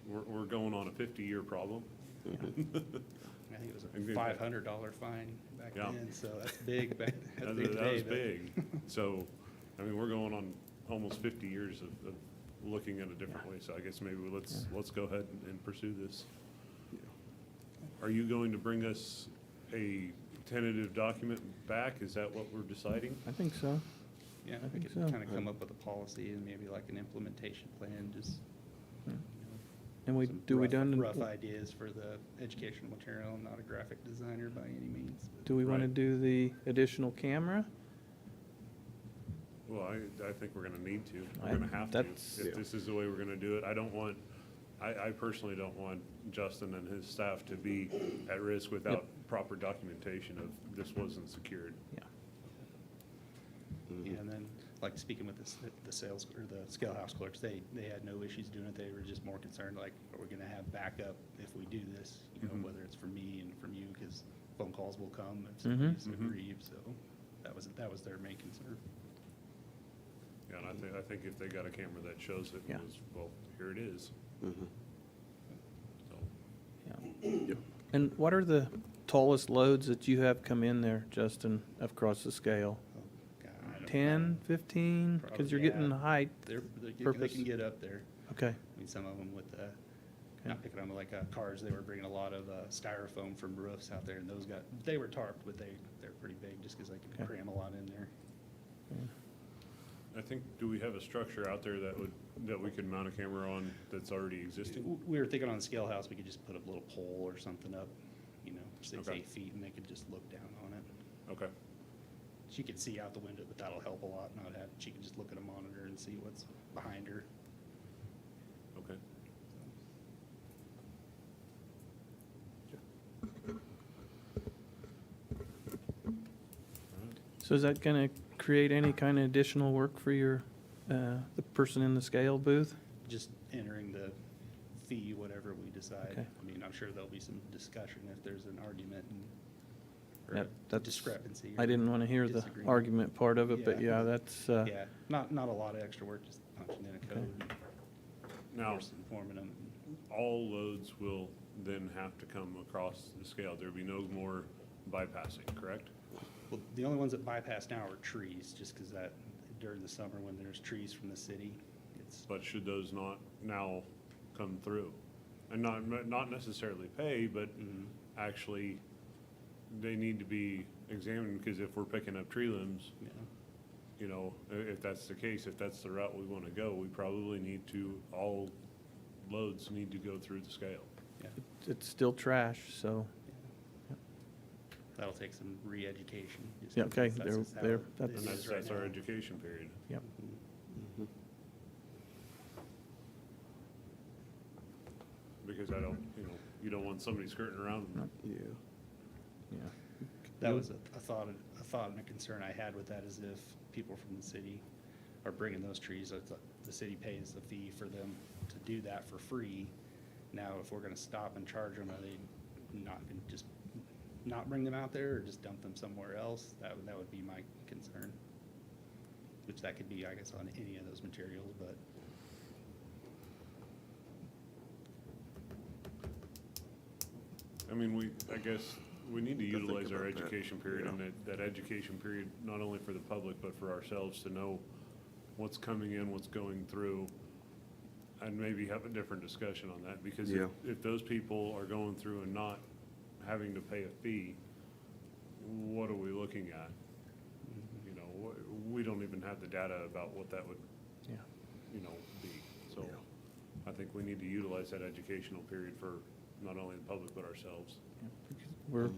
[SPEAKER 3] we're going on a 50-year problem.
[SPEAKER 8] I think it was a $500 fine back
[SPEAKER 3] Yeah.
[SPEAKER 8] then, so that's big, that's
[SPEAKER 3] That
[SPEAKER 8] big today.
[SPEAKER 3] was
[SPEAKER 8] but-
[SPEAKER 3] big. So, we're going on almost 50 years of looking at a different way. So I guess maybe let's go ahead and pursue this. Are you going to bring us a tentative document back? Is that what we're deciding?
[SPEAKER 2] I think so.
[SPEAKER 8] Yeah,
[SPEAKER 2] I
[SPEAKER 8] we
[SPEAKER 2] think
[SPEAKER 8] could
[SPEAKER 2] so.
[SPEAKER 8] kind of come up with a policy and maybe like an implementation plan, just.
[SPEAKER 2] And we,
[SPEAKER 8] some
[SPEAKER 2] do we
[SPEAKER 8] rough-
[SPEAKER 2] done,
[SPEAKER 8] Rough ideas for the educational material. I'm not a graphic designer by any means. but-
[SPEAKER 2] do we want to
[SPEAKER 3] Right.
[SPEAKER 2] do the additional camera?
[SPEAKER 3] Well, I think we're gonna need to.
[SPEAKER 2] I-
[SPEAKER 3] We're gonna have to.
[SPEAKER 2] that's-
[SPEAKER 3] If this is the way we're gonna do it, I personally don't want Justin and his staff to be at risk without proper documentation of this wasn't secured.
[SPEAKER 2] Yeah.
[SPEAKER 8] Yeah, and then like speaking with the sales or the scale house clerks, they had no issues doing it. They were just more concerned, like, are we gonna have backup if we do this? You know, whether it's from me and from you, because phone calls will come if somebody's aggrieved, so that was their main concern.
[SPEAKER 3] Yeah, and I think if they got a camera that shows it,
[SPEAKER 2] Yeah.
[SPEAKER 3] was, well, here it is.
[SPEAKER 6] Mhm.
[SPEAKER 3] So,
[SPEAKER 2] Yeah.
[SPEAKER 6] Yep.
[SPEAKER 2] And what are the tallest loads that you have come in there, Justin, across the scale?
[SPEAKER 8] Oh, God, I don't-
[SPEAKER 2] 10, 15? Because you're
[SPEAKER 8] Probably,
[SPEAKER 2] getting
[SPEAKER 8] yeah.
[SPEAKER 2] height.
[SPEAKER 8] They
[SPEAKER 2] Purpose.
[SPEAKER 8] can get up there.
[SPEAKER 2] Okay,
[SPEAKER 8] I mean, some of them with, not picking on like cars, they were bringing a lot of styrofoam from roofs out there, and they were tarped, but they're pretty big, just because they can
[SPEAKER 2] Okay.
[SPEAKER 8] cram a lot in there.
[SPEAKER 3] I think, do we have a structure out there that we could mount a camera on that's already existing?
[SPEAKER 8] We were thinking on the scale house, we could just put a little pole or something up, 6,
[SPEAKER 3] Okay.
[SPEAKER 8] 8 feet, and they could just look down on it.
[SPEAKER 3] Okay,
[SPEAKER 8] She could see out the window, but that'll help a lot, she can just look at a monitor and see what's behind her.
[SPEAKER 3] okay.
[SPEAKER 2] so is that gonna create any kind of additional work for your, the person in the scale booth?
[SPEAKER 8] Just entering the fee, whatever we decide.
[SPEAKER 2] Okay.
[SPEAKER 8] I mean, I'm sure there'll be some discussion if there's an argument or
[SPEAKER 2] That-
[SPEAKER 8] a
[SPEAKER 2] that's-
[SPEAKER 8] discrepancy.
[SPEAKER 2] I didn't want to hear the
[SPEAKER 8] disagreement.
[SPEAKER 2] argument part of it, but
[SPEAKER 8] Yeah.
[SPEAKER 2] yeah, that's,
[SPEAKER 8] Yeah, not a lot of extra work, just punching in a code and
[SPEAKER 3] Now,
[SPEAKER 8] informing them.
[SPEAKER 3] all loads will then have to come across the scale. There'll be no more bypassing, correct?
[SPEAKER 8] Well, the only ones that bypass now are trees, just because that, during the summer when there's trees from the city, it's,
[SPEAKER 3] But should those not now come through? And not necessarily pay, but actually, they need to be examined, because if we're picking up tree limbs, if that's the case, if that's the route we want to go, we probably need to, all loads need to go through the scale.
[SPEAKER 8] yeah,
[SPEAKER 2] it's still trash, so,
[SPEAKER 8] that'll take some re-education. just
[SPEAKER 2] Yeah,
[SPEAKER 8] 'cause
[SPEAKER 2] okay,
[SPEAKER 8] that's
[SPEAKER 2] there-
[SPEAKER 8] just how
[SPEAKER 2] there-
[SPEAKER 8] it
[SPEAKER 2] that's-
[SPEAKER 3] And
[SPEAKER 8] is right
[SPEAKER 3] that's our
[SPEAKER 8] now.
[SPEAKER 3] education period.
[SPEAKER 2] yep.
[SPEAKER 3] Because you don't want somebody skirting around.
[SPEAKER 6] Yeah.
[SPEAKER 2] Yeah.
[SPEAKER 8] That was a thought and a concern I had with that, is if people from the city are bringing those trees, the city pays the fee for them to do that for free. Now, if we're gonna stop and charge them, are they not gonna just not bring them out there, or just dump them somewhere else? That would be my concern. Which that could be, I guess, on any of those materials, but.
[SPEAKER 3] I mean, I guess we need to
[SPEAKER 6] To think
[SPEAKER 3] utilize our
[SPEAKER 6] about that,
[SPEAKER 3] education period,
[SPEAKER 6] yeah.
[SPEAKER 3] and that education period, not only for the public, but for ourselves to know what's coming in, what's going through, and maybe have a different discussion on that, because
[SPEAKER 6] Yeah.
[SPEAKER 3] if those people are going through and not having to pay a fee, what are we looking at? We don't even have the data about what that would,
[SPEAKER 2] Yeah.
[SPEAKER 3] be. So
[SPEAKER 6] Yeah.
[SPEAKER 3] I think we need to utilize that educational period for not only the public, but ourselves.
[SPEAKER 2] We're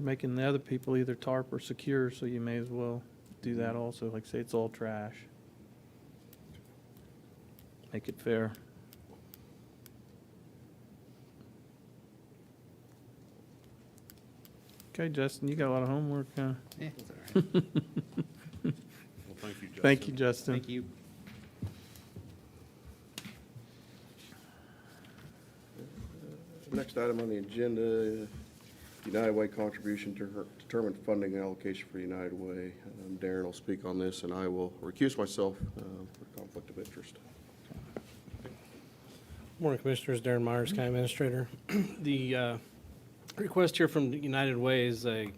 [SPEAKER 2] making the other people either tarp or secure, so you may as well do that also. Like say it's all trash. Make it fair. Okay, Justin, you got a lot of homework, huh?
[SPEAKER 8] Yeah, it's all right.
[SPEAKER 3] Well, thank you, Justin.
[SPEAKER 2] Thank you, Justin.
[SPEAKER 8] Thank you.
[SPEAKER 6] Next item on the agenda, United Way contribution to determine funding allocation for United Way. Darren will speak on this, and I will recuse myself for conflict of interest.
[SPEAKER 12] Morning, Commissioners. Darren Myers, County Administrator. The request here from United Way is a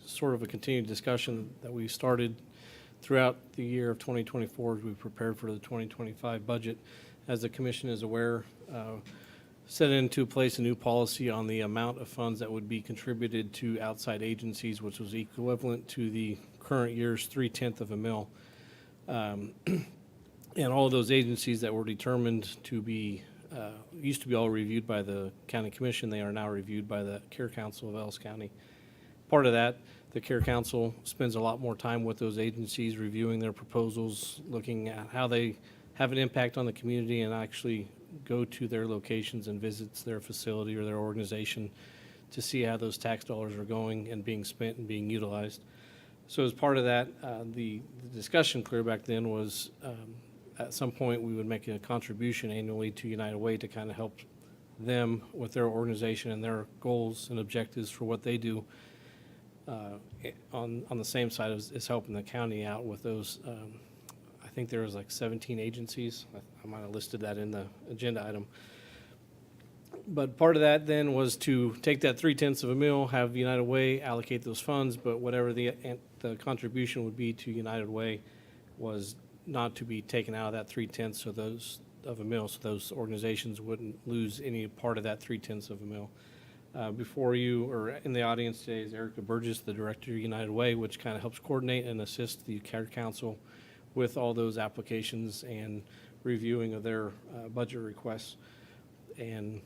[SPEAKER 12] sort of a continued discussion that we started throughout the year of 2024 as we prepared for the 2025 budget. As the Commission is aware, set into place a new policy on the amount of funds that would be contributed to outside agencies, which was equivalent to the current year's 3/10 of a mil. And all of those agencies that were determined to be, used to be all reviewed by the County Commission, they are now reviewed by the Care Council of Ellis County. Part of that, the Care Council spends a lot more time with those agencies, reviewing their proposals, looking at how they have an impact on the community, and actually go to their locations and visits their facility or their organization to see how those tax dollars are going and being spent and being utilized. So as part of that, the discussion clear back then was, at some point, we would make a contribution annually to United Way to kind of help them with their organization and their goals and objectives for what they do. On the same side as helping the county out with those, I think there was like 17 agencies. I might have listed that in the agenda item. But part of that then was to take that 0.3 of a mil, have United Way allocate those funds, but whatever the contribution would be to United Way was not to be taken out of that 0.3 of a mil, so those organizations wouldn't lose any part of that 0.3 of a mil. Before you, or in the audience today, is Erica Burgess, the Director of United Way, which kind of helps coordinate and assist the Care Council with all those applications and reviewing of their budget requests. And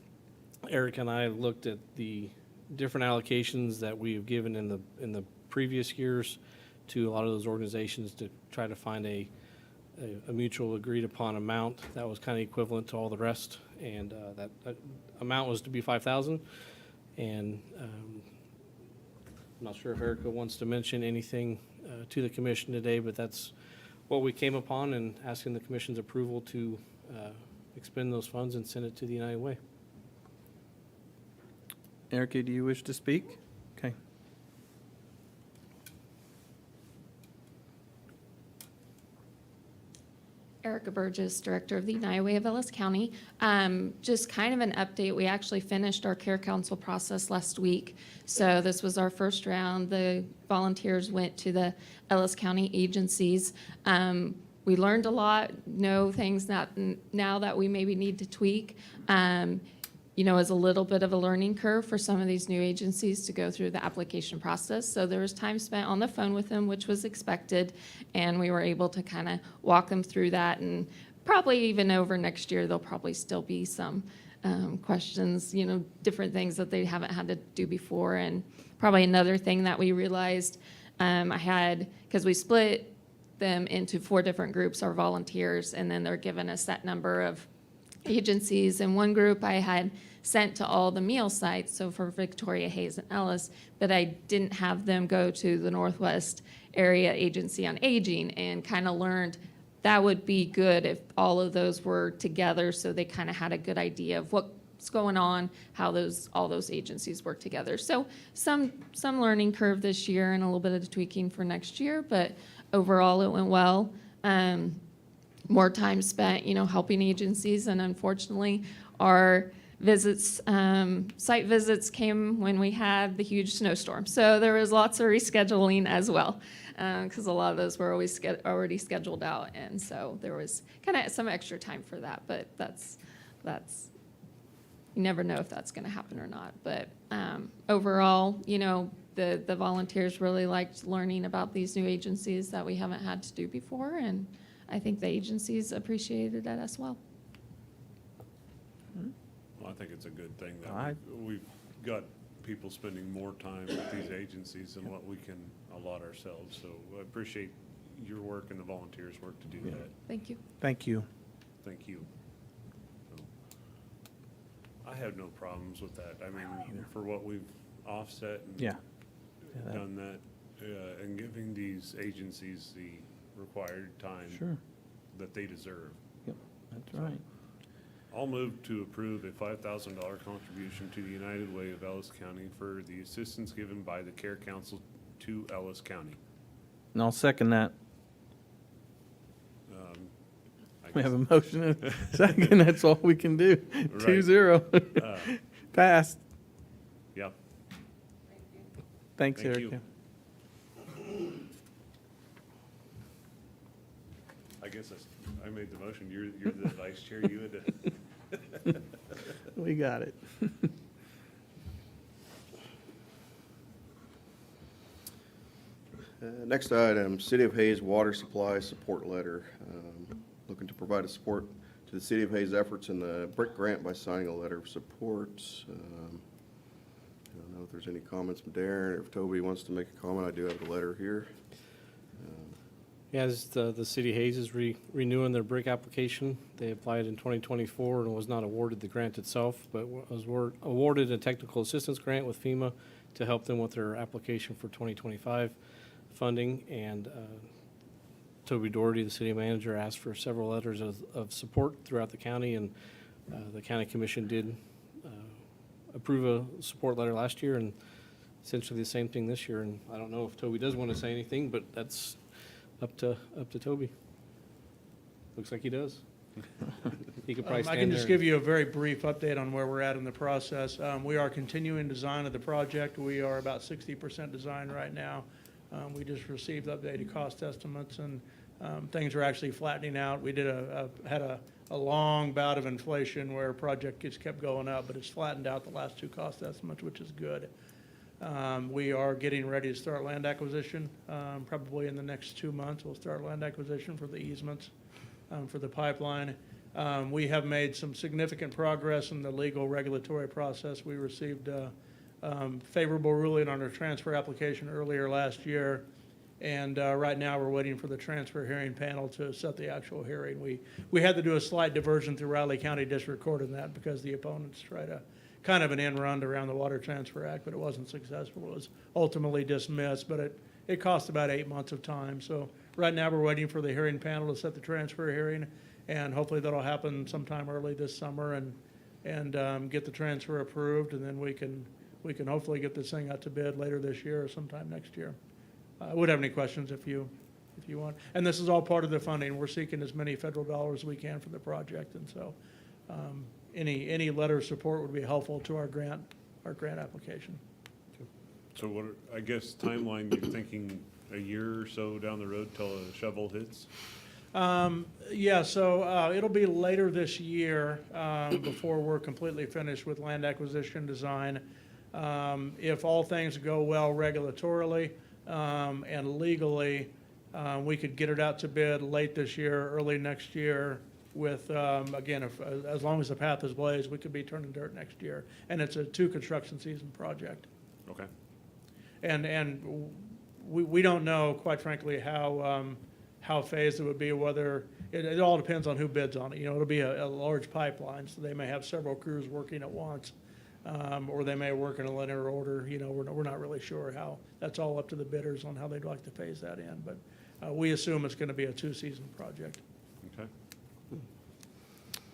[SPEAKER 12] Eric and I looked at the different allocations that we've given in the previous years to a lot of those organizations to try to find a mutual agreed upon amount that was kind of equivalent to all the rest. And that amount was to be $5,000. And I'm not sure if Erica wants to mention anything to the commission today, but that's what we came upon and asking the commission's approval to expend those funds and send it to the United Way.
[SPEAKER 2] Erica, do you wish to speak? Okay.
[SPEAKER 13] Erica Burgess, Director of the United Way of Ellis County. Just kind of an update, we actually finished our Care Council process last week. So this was our first round. The volunteers went to the Ellis County agencies. We learned a lot, know things that now that we maybe need to tweak. You know, is a little bit of a learning curve for some of these new agencies to go through the application process. So there was time spent on the phone with them, which was expected, and we were able to kind of walk them through that. And probably even over next year, there'll probably still be some questions, you know, different things that they haven't had to do before. And probably another thing that we realized because we split them into 4 different groups, our volunteers, and then they're given a set number of agencies. In one group I had sent to all the meal sites, so for Victoria, Hayes, and Ellis, but I didn't have them go to the Northwest Area Agency on Aging, and kind of learned that would be good if all of those were together, so they kind of had a good idea of what's going on, how all those agencies work together. So some learning curve this year and a little bit of tweaking for next year, but overall it went well. More time spent, you know, helping agencies, and unfortunately, our visits, site visits came when we had the huge snowstorm. So there was lots of rescheduling as well, because a lot of those were always already scheduled out, and so there was kind of some extra time for that. But that's you never know if that's going to happen or not. But overall, you know, the volunteers really liked learning about these new agencies that we haven't had to do before, and I think the agencies appreciated that as well.
[SPEAKER 3] Well, I think it's a good thing that we've got people spending more time with these agencies than what we can allot ourselves. So I appreciate your work and the volunteers' work to do that.
[SPEAKER 13] Thank you.
[SPEAKER 2] Thank you.
[SPEAKER 3] Thank you. So, I have no problems with that. I mean, for what we've offset and
[SPEAKER 2] Yeah.
[SPEAKER 3] done that, and giving these agencies the required time
[SPEAKER 2] Sure.
[SPEAKER 3] that they deserve.
[SPEAKER 2] Yep, that's right.
[SPEAKER 3] I'll move to approve a $5,000 contribution to the United Way of Ellis County for the assistance given by the Care Council to Ellis County.
[SPEAKER 2] And I'll second that.
[SPEAKER 3] I
[SPEAKER 2] We have
[SPEAKER 3] guess-
[SPEAKER 2] a motion and a second. That's all we can do.
[SPEAKER 3] Right.
[SPEAKER 2] 2-0. Passed.
[SPEAKER 3] Yep.
[SPEAKER 2] Thanks,
[SPEAKER 3] Thank you.
[SPEAKER 2] Erica.
[SPEAKER 3] I guess I made the motion. You're the vice chair. You had to.
[SPEAKER 2] We got it.
[SPEAKER 6] Next item, City of Hayes Water Supply Support Letter. Looking to provide a support to the City of Hayes efforts in the BRIC grant by signing a letter of support. I don't know if there's any comments from Darren, or if Toby wants to make a comment. I do have the letter here.
[SPEAKER 12] Yeah, as the City of Hayes is renewing their BRIC application. They applied in 2024 and was not awarded the grant itself, but was awarded a technical assistance grant with FEMA to help them with their application for 2025. funding, and Toby Doherty, the city manager, asked for several letters of support throughout the county, and the county commission did approve a support letter last year, and essentially the same thing this year. And I don't know if Toby does want to say anything, but that's up to Toby. Looks like he does. He could probably
[SPEAKER 10] I
[SPEAKER 12] stand
[SPEAKER 10] can
[SPEAKER 12] there
[SPEAKER 10] just
[SPEAKER 12] and-
[SPEAKER 10] give you a very brief update on where we're at in the process. We are continuing design of the project. We are about 60% design right now. We just received updated cost estimates, and things are actually flattening out. We had a long bout of inflation where project just kept going up, but it's flattened out the last two cost estimates, which is good. We are getting ready to start land acquisition. Probably in the next 2 months, we'll start land acquisition for the easements, for the pipeline. We have made some significant progress in the legal regulatory process. We received favorable ruling on our transfer application earlier last year. And right now, we're waiting for the transfer hearing panel to set the actual hearing. We had to do a slight diversion through Riley County District Court in that because the opponents tried a kind of an end run around the Water Transfer Act, but it wasn't successful. It was ultimately dismissed, but it cost about 8 months of time. So right now, we're waiting for the hearing panel to set the transfer hearing, and hopefully that'll happen sometime early this summer and get the transfer approved, and then we can hopefully get this thing out to bid later this year or sometime next year. I would have any questions if you want. And this is all part of the funding. We're seeking as many federal dollars as we can for the project, and so any letter of support would be helpful to our grant application.
[SPEAKER 3] So what, I guess timeline, you're thinking a year or so down the road till a shovel hits?
[SPEAKER 10] Yeah, so it'll be later this year before we're completely finished with land acquisition design. If all things go well regulatorily and legally, we could get it out to bid late this year, early next year with, again, as long as the path is blazed, we could be turning dirt next year. And it's a 2 construction season project.
[SPEAKER 3] Okay.
[SPEAKER 10] And we don't know, quite frankly, how phased it would be, whether, it all depends on who bids on it. You know, it'll be a large pipeline, so they may have several crews working at once, or they may work in a linear order. You know, we're not really sure how. That's all up to the bidders on how they'd like to phase that in. But we assume it's going to be a 2-season project.
[SPEAKER 3] Okay.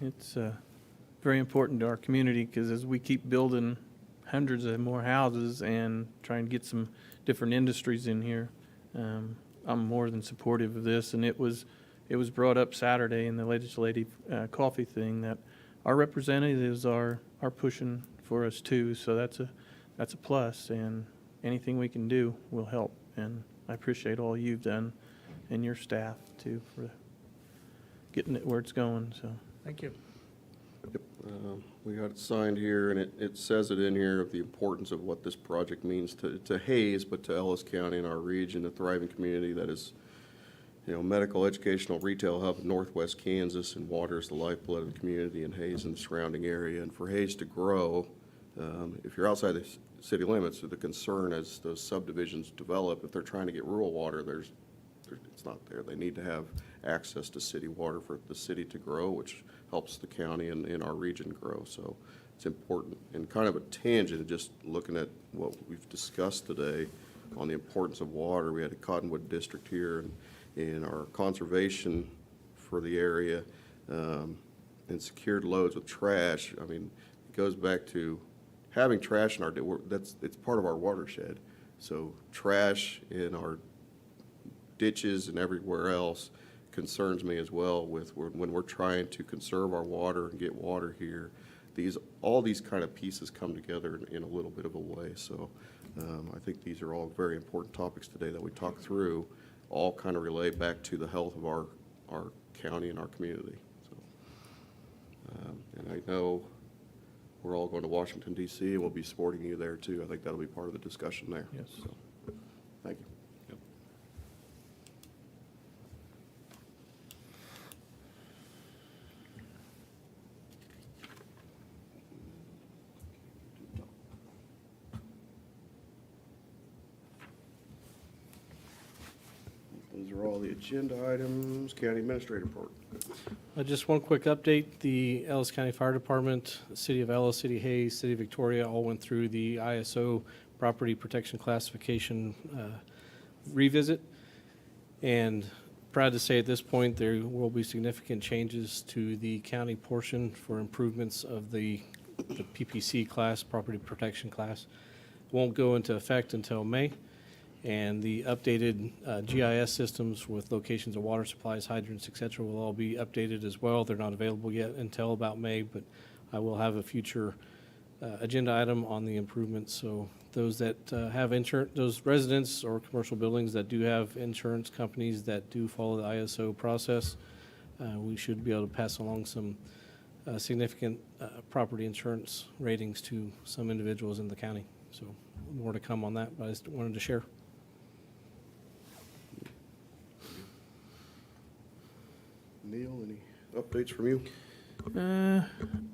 [SPEAKER 2] It's very important to our community because as we keep building hundreds of more houses and trying to get some different industries in here, I'm more than supportive of this. And it was brought up Saturday in the legislative coffee thing that our representatives are pushing for us too. So that's a plus, and anything we can do will help. And I appreciate all you've done and your staff too for getting it where it's going. So.
[SPEAKER 10] Thank you.
[SPEAKER 6] Yep, we got it signed here, and it says it in here of the importance of what this project means to Hayes, but to Ellis County and our region, a thriving community that is, you know, medical, educational, retail hub in northwest Kansas, and water is the lifeblood of the community in Hayes and the surrounding area. And for Hayes to grow, if you're outside the city limits, the concern as those subdivisions develop, if they're trying to get rural water, it's not there. They need to have access to city water for the city to grow, which helps the county and our region grow. So it's important. And kind of a tangent, just looking at what we've discussed today on the importance of water. We had a Cottonwood district here, and our conservation for the area and secured loads with trash. I mean, it goes back to having trash in our, it's part of our watershed. So trash in our ditches and everywhere else concerns me as well with when we're trying to conserve our water and get water here. All these kind of pieces come together in a little bit of a way. So I think these are all very important topics today that we talked through, all kind of relate back to the health of our county and our community. So, and I know we're all going to Washington, D.C., and we'll be supporting you there too. I think that'll be part of the discussion there.
[SPEAKER 2] Yes.
[SPEAKER 6] So, thank you. Those are all the agenda items. County Administrator report.
[SPEAKER 12] Just one quick update. The Ellis County Fire Department, City of Ellis, City of Hayes, City of Victoria all went through the ISO property protection classification revisit. And proud to say at this point, there will be significant changes to the county portion for improvements of the PPC class, property protection class. Won't go into effect until May. And the updated GIS systems with locations of water supplies, hydrants, et cetera, will all be updated as well. They're not available yet until about May, but I will have a future agenda item on the improvements. So those that have insurance, those residents or commercial buildings that do have insurance companies that do follow the ISO process, we should be able to pass along some significant property insurance ratings to some individuals in the county. So more to come on that, but I just wanted to share.
[SPEAKER 6] Neil, any updates from you?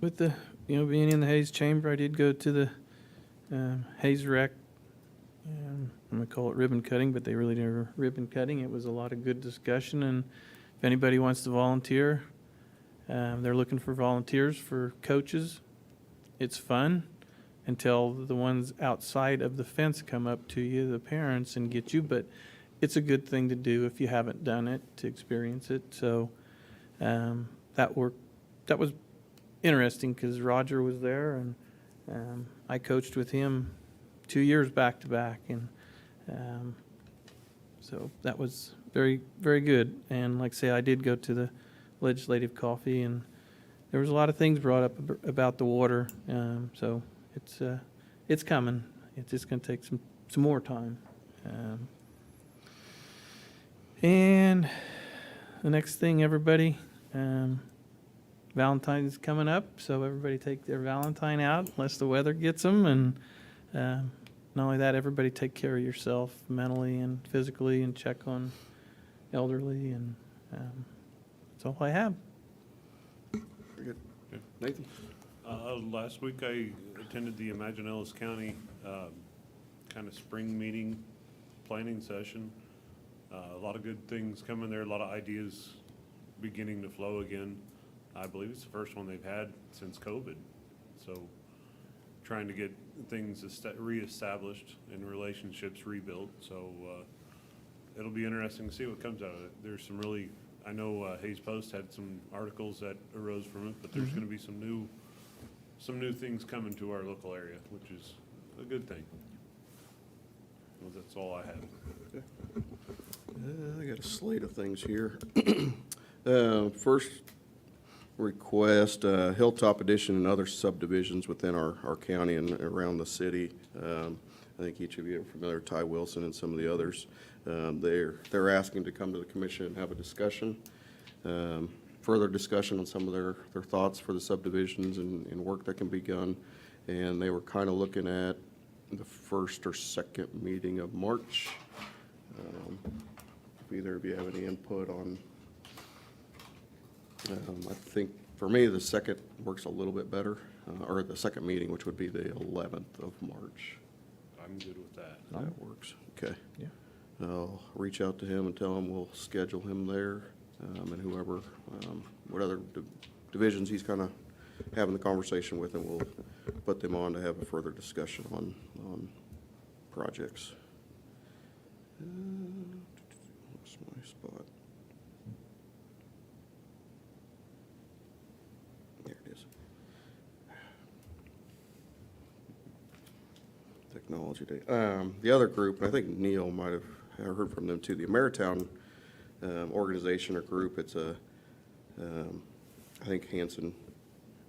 [SPEAKER 2] With the, being in the Hayes Chamber, I did go to the Hayes Rec. I'm going to call it ribbon cutting, but they really never ribbon cutting. It was a lot of good discussion, and if anybody wants to volunteer, they're looking for volunteers for coaches. It's fun until the ones outside of the fence come up to you, the parents, and get you, but it's a good thing to do if you haven't done it, to experience it. So that was interesting because Roger was there, and I coached with him 2 years back to back, and so that was very, very good. And like I say, I did go to the legislative coffee, and there was a lot of things brought up about the water. So it's coming. It's just going to take some more time. And the next thing, everybody, Valentine's coming up, so everybody take their Valentine out unless the weather gets them. And not only that, everybody take care of yourself mentally and physically, and check on elderly. And that's all I have.
[SPEAKER 6] Very good. Nathan?
[SPEAKER 3] Last week I attended the Imagine Ellis County kind of spring meeting planning session. A lot of good things coming there, a lot of ideas beginning to flow again. I believe it's the first one they've had since COVID. So trying to get things reestablished and relationships rebuilt. So it'll be interesting to see what comes out of it. There's some really, I know Hayes Post had some articles that arose from it, but there's going to be some new things coming to our local area, which is a good thing. Well, that's all I have.
[SPEAKER 6] I got a slate of things here. First request, Hilltop Edition and other subdivisions within our county and around the city. I think each of you are familiar with Ty Wilson and some of the others. They're asking to come to the commission and have a discussion, further discussion on some of their thoughts for the subdivisions and work that can be done. And they were kind of looking at the first or second meeting of March. If either of you have any input on, I think for me, the second works a little bit better, or the second meeting, which would be the 11th of March.
[SPEAKER 3] I'm good with that.
[SPEAKER 6] That works, okay.
[SPEAKER 2] Yeah.
[SPEAKER 6] I'll reach out to him and tell him we'll schedule him there, and whoever, what other divisions he's kind of having the conversation with, and we'll put them on to have a further discussion on projects. What's my spot? There it is. Technology Day. The other group, and I think Neil might have heard from them too, the Ameritown organization or group. It's a, I think Hanson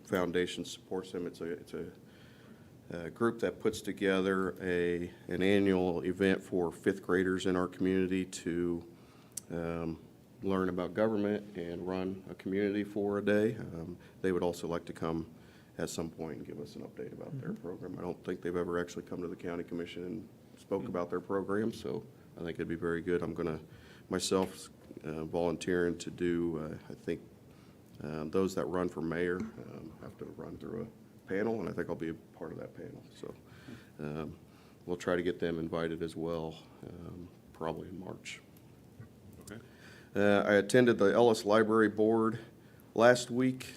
[SPEAKER 6] Foundation supports them. It's a group that puts together an annual event for fifth graders in our community to learn about government and run a community for a day. They would also like to come at some point and give us an update about their program. I don't think they've ever actually come to the county commission and spoke about their program, so I think it'd be very good. I'm going to, myself, volunteering to do, I think, those that run for mayor have to run through a panel, and I think I'll be a part of that panel. So we'll try to get them invited as well, probably in March.
[SPEAKER 3] Okay.
[SPEAKER 6] I attended the Ellis Library Board last week.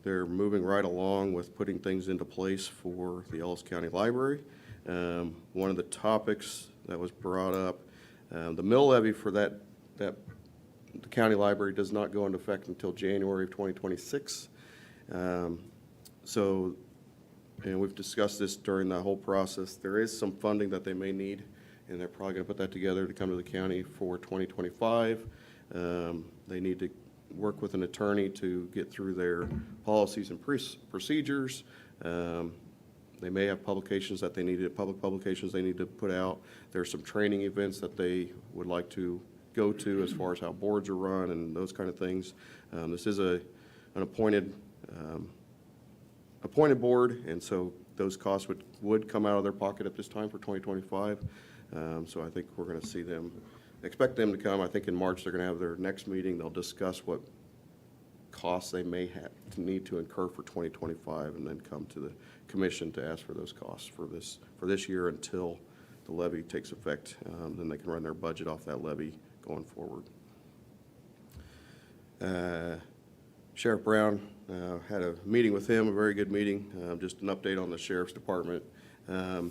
[SPEAKER 6] They're moving right along with putting things into place for the Ellis County Library. One of the topics that was brought up. The mill levy for that the county library does not go into effect until January of 2026. So, and we've discussed this during the whole process. There is some funding that they may need, and they're probably going to put that together to come to the county for 2025. They need to work with an attorney to get through their policies and procedures. They may have publications that they need, public publications they need to put out. There's some training events that they would like to go to as far as how boards are run and those kind of things. This is an appointed board, and so those costs would come out of their pocket at this time for 2025. So I think we're going to see them, expect them to come. I think in March they're going to have their next meeting. They'll discuss what costs they may have to need to incur for 2025, and then come to the commission to ask for those costs for this year until the levy takes effect. Then they can run their budget off that levy going forward. Sheriff Brown, had a meeting with him, a very good meeting. Just an update on the sheriff's department. The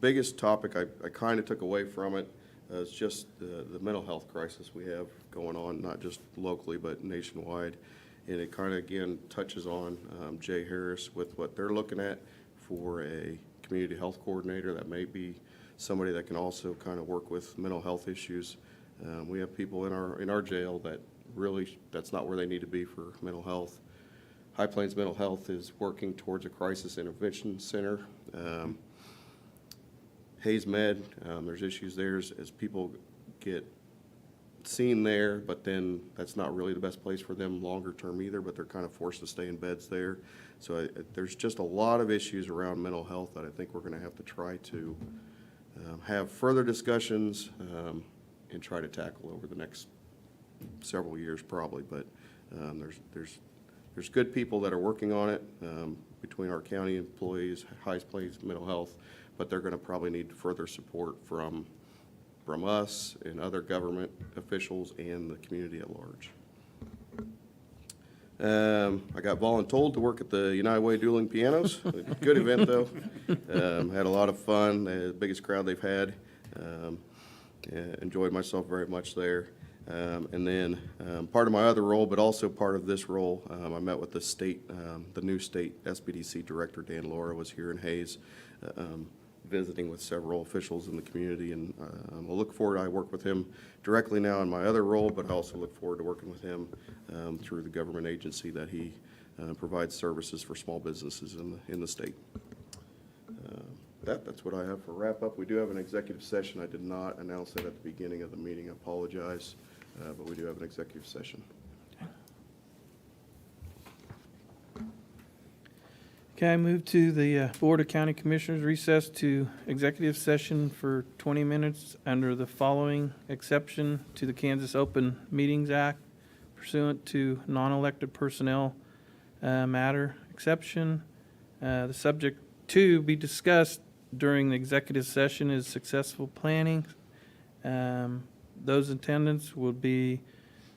[SPEAKER 6] biggest topic I kind of took away from it is just the mental health crisis we have going on, not just locally but nationwide. And it kind of, again, touches on Jay Harris with what they're looking at for a community health coordinator that may be somebody that can also kind of work with mental health issues. We have people in our jail that really, that's not where they need to be for mental health. High Plains Mental Health is working towards a crisis intervention center. Hayes Med, there's issues there as people get seen there, but then that's not really the best place for them longer term either, but they're kind of forced to stay in beds there. So there's just a lot of issues around mental health that I think we're going to have to try to have further discussions and try to tackle over the next several years probably. But there's good people that are working on it between our county employees, High Plains Mental Health, but they're going to probably need further support from us and other government officials and the community at large. I got voluntold to work at the United Way Dueling Pianos. A good event though. Had a lot of fun. The biggest crowd they've had. Enjoyed myself very much there. And then part of my other role, but also part of this role, I met with the new state SBDC director, Dan Laura, was here in Hayes, visiting with several officials in the community, and I'll look forward. I work with him directly now in my other role, but I also look forward to working with him through the government agency that he provides services for small businesses in the state. That's what I have for wrap up. We do have an executive session. I did not announce that at the beginning of the meeting. I apologize, but we do have an executive session.
[SPEAKER 2] Okay, I move to the Board of County Commissioners recess to executive session for 20 minutes under the following exception to the Kansas Open Meetings Act pursuant to non-elected personnel matter exception. The subject to be discussed during the executive session is successful planning. Those in attendance will be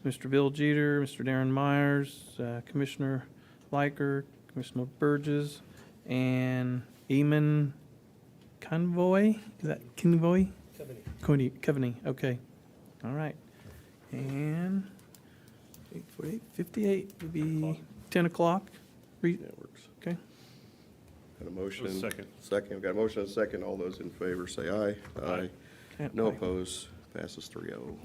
[SPEAKER 2] Mr. Bill Jeter, Mr. Darren Myers, Commissioner Liker, Commissioner Burgess, and Eamon Convoy. Is that Convoy? Coveney. Okay. All right. And 8:58 would be 10 o'clock.
[SPEAKER 6] That works.
[SPEAKER 2] Okay.
[SPEAKER 6] Got a motion.
[SPEAKER 3] A second.
[SPEAKER 6] Second. We've got a motion and a second. All those in favor say aye. Aye.
[SPEAKER 2] Okay.
[SPEAKER 6] No opposed. Passes 3-0.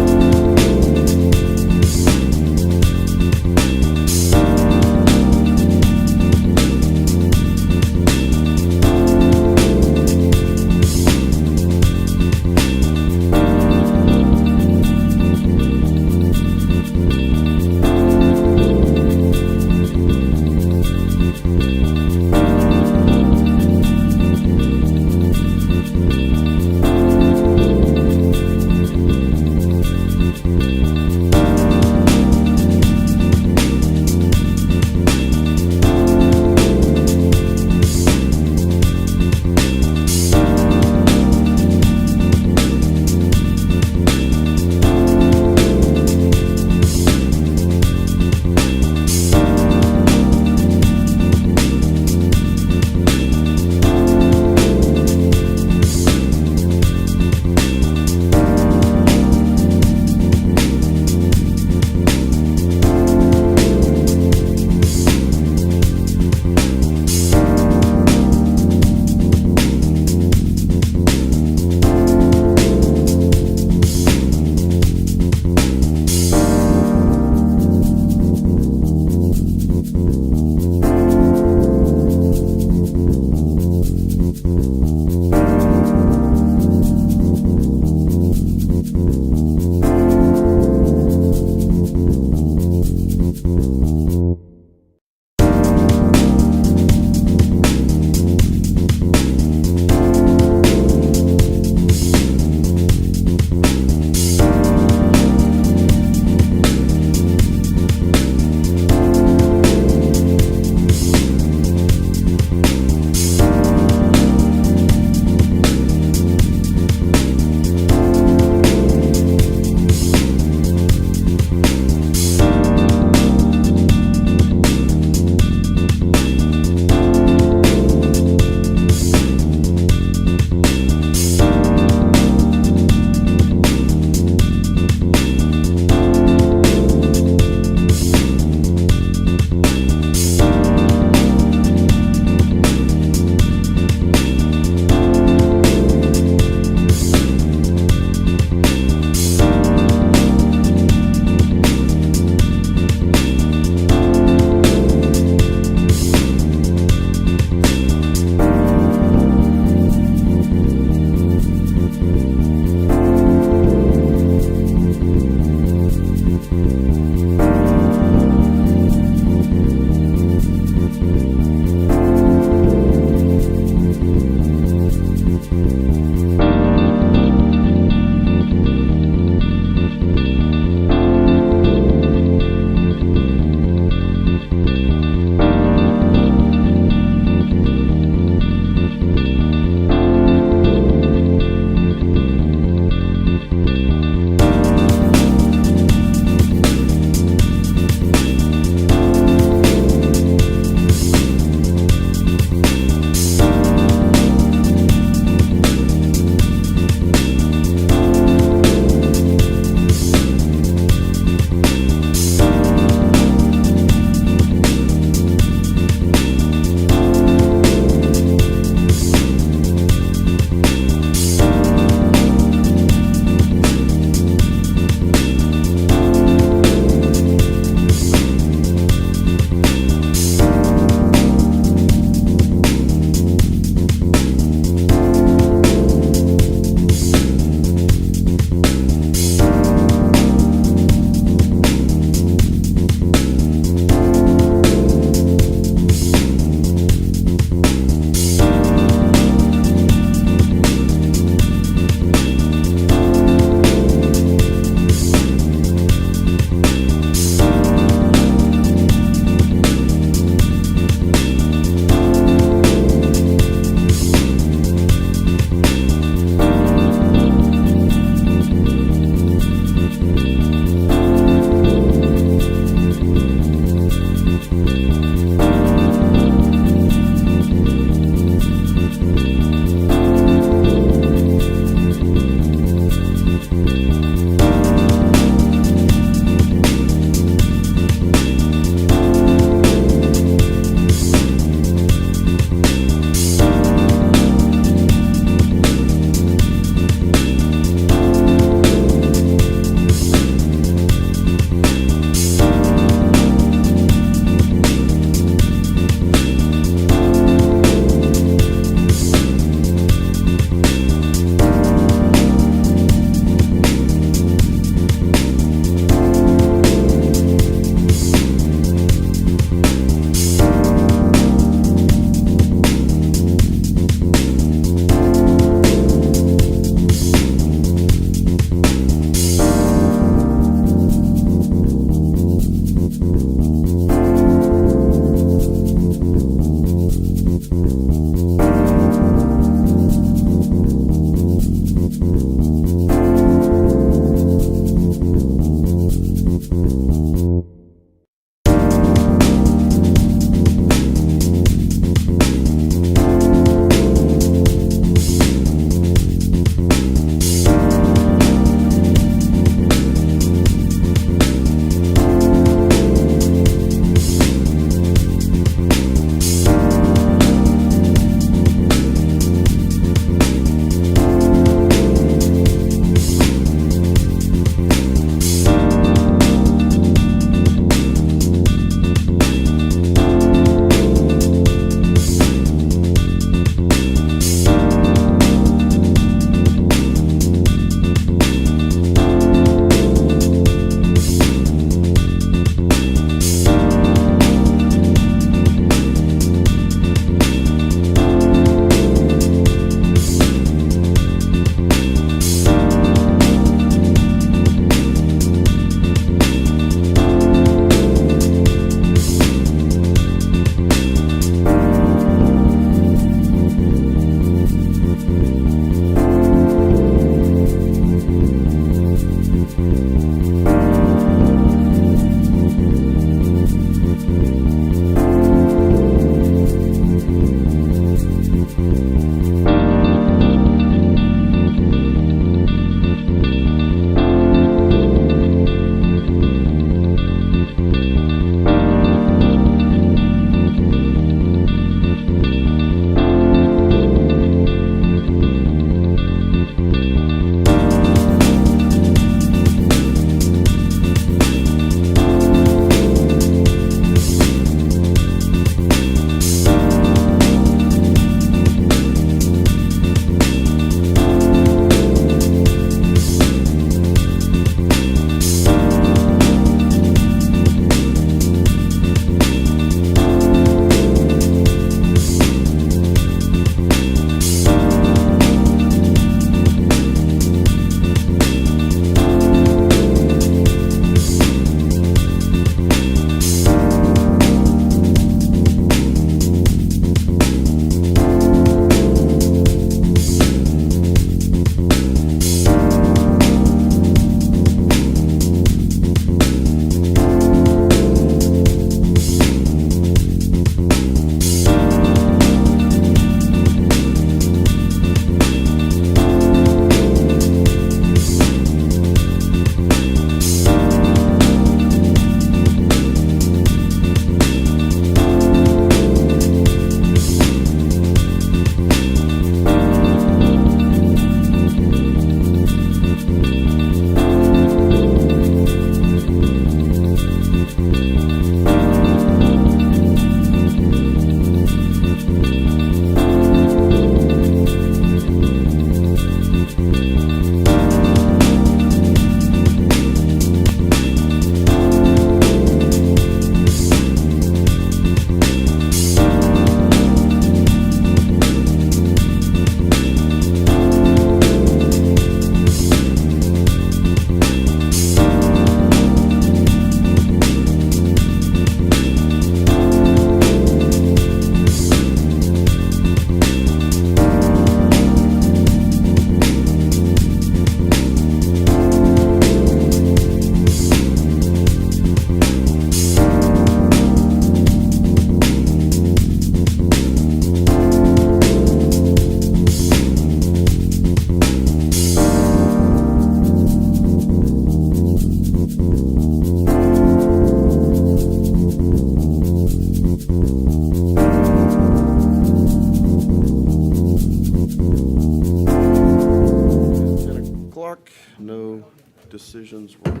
[SPEAKER 6] decisions were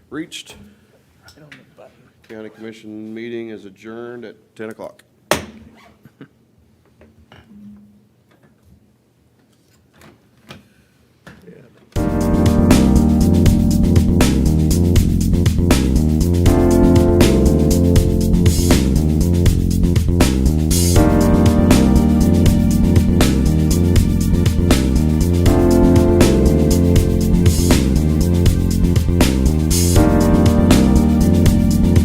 [SPEAKER 6] reached. County Commission meeting is adjourned at 10 o'clock.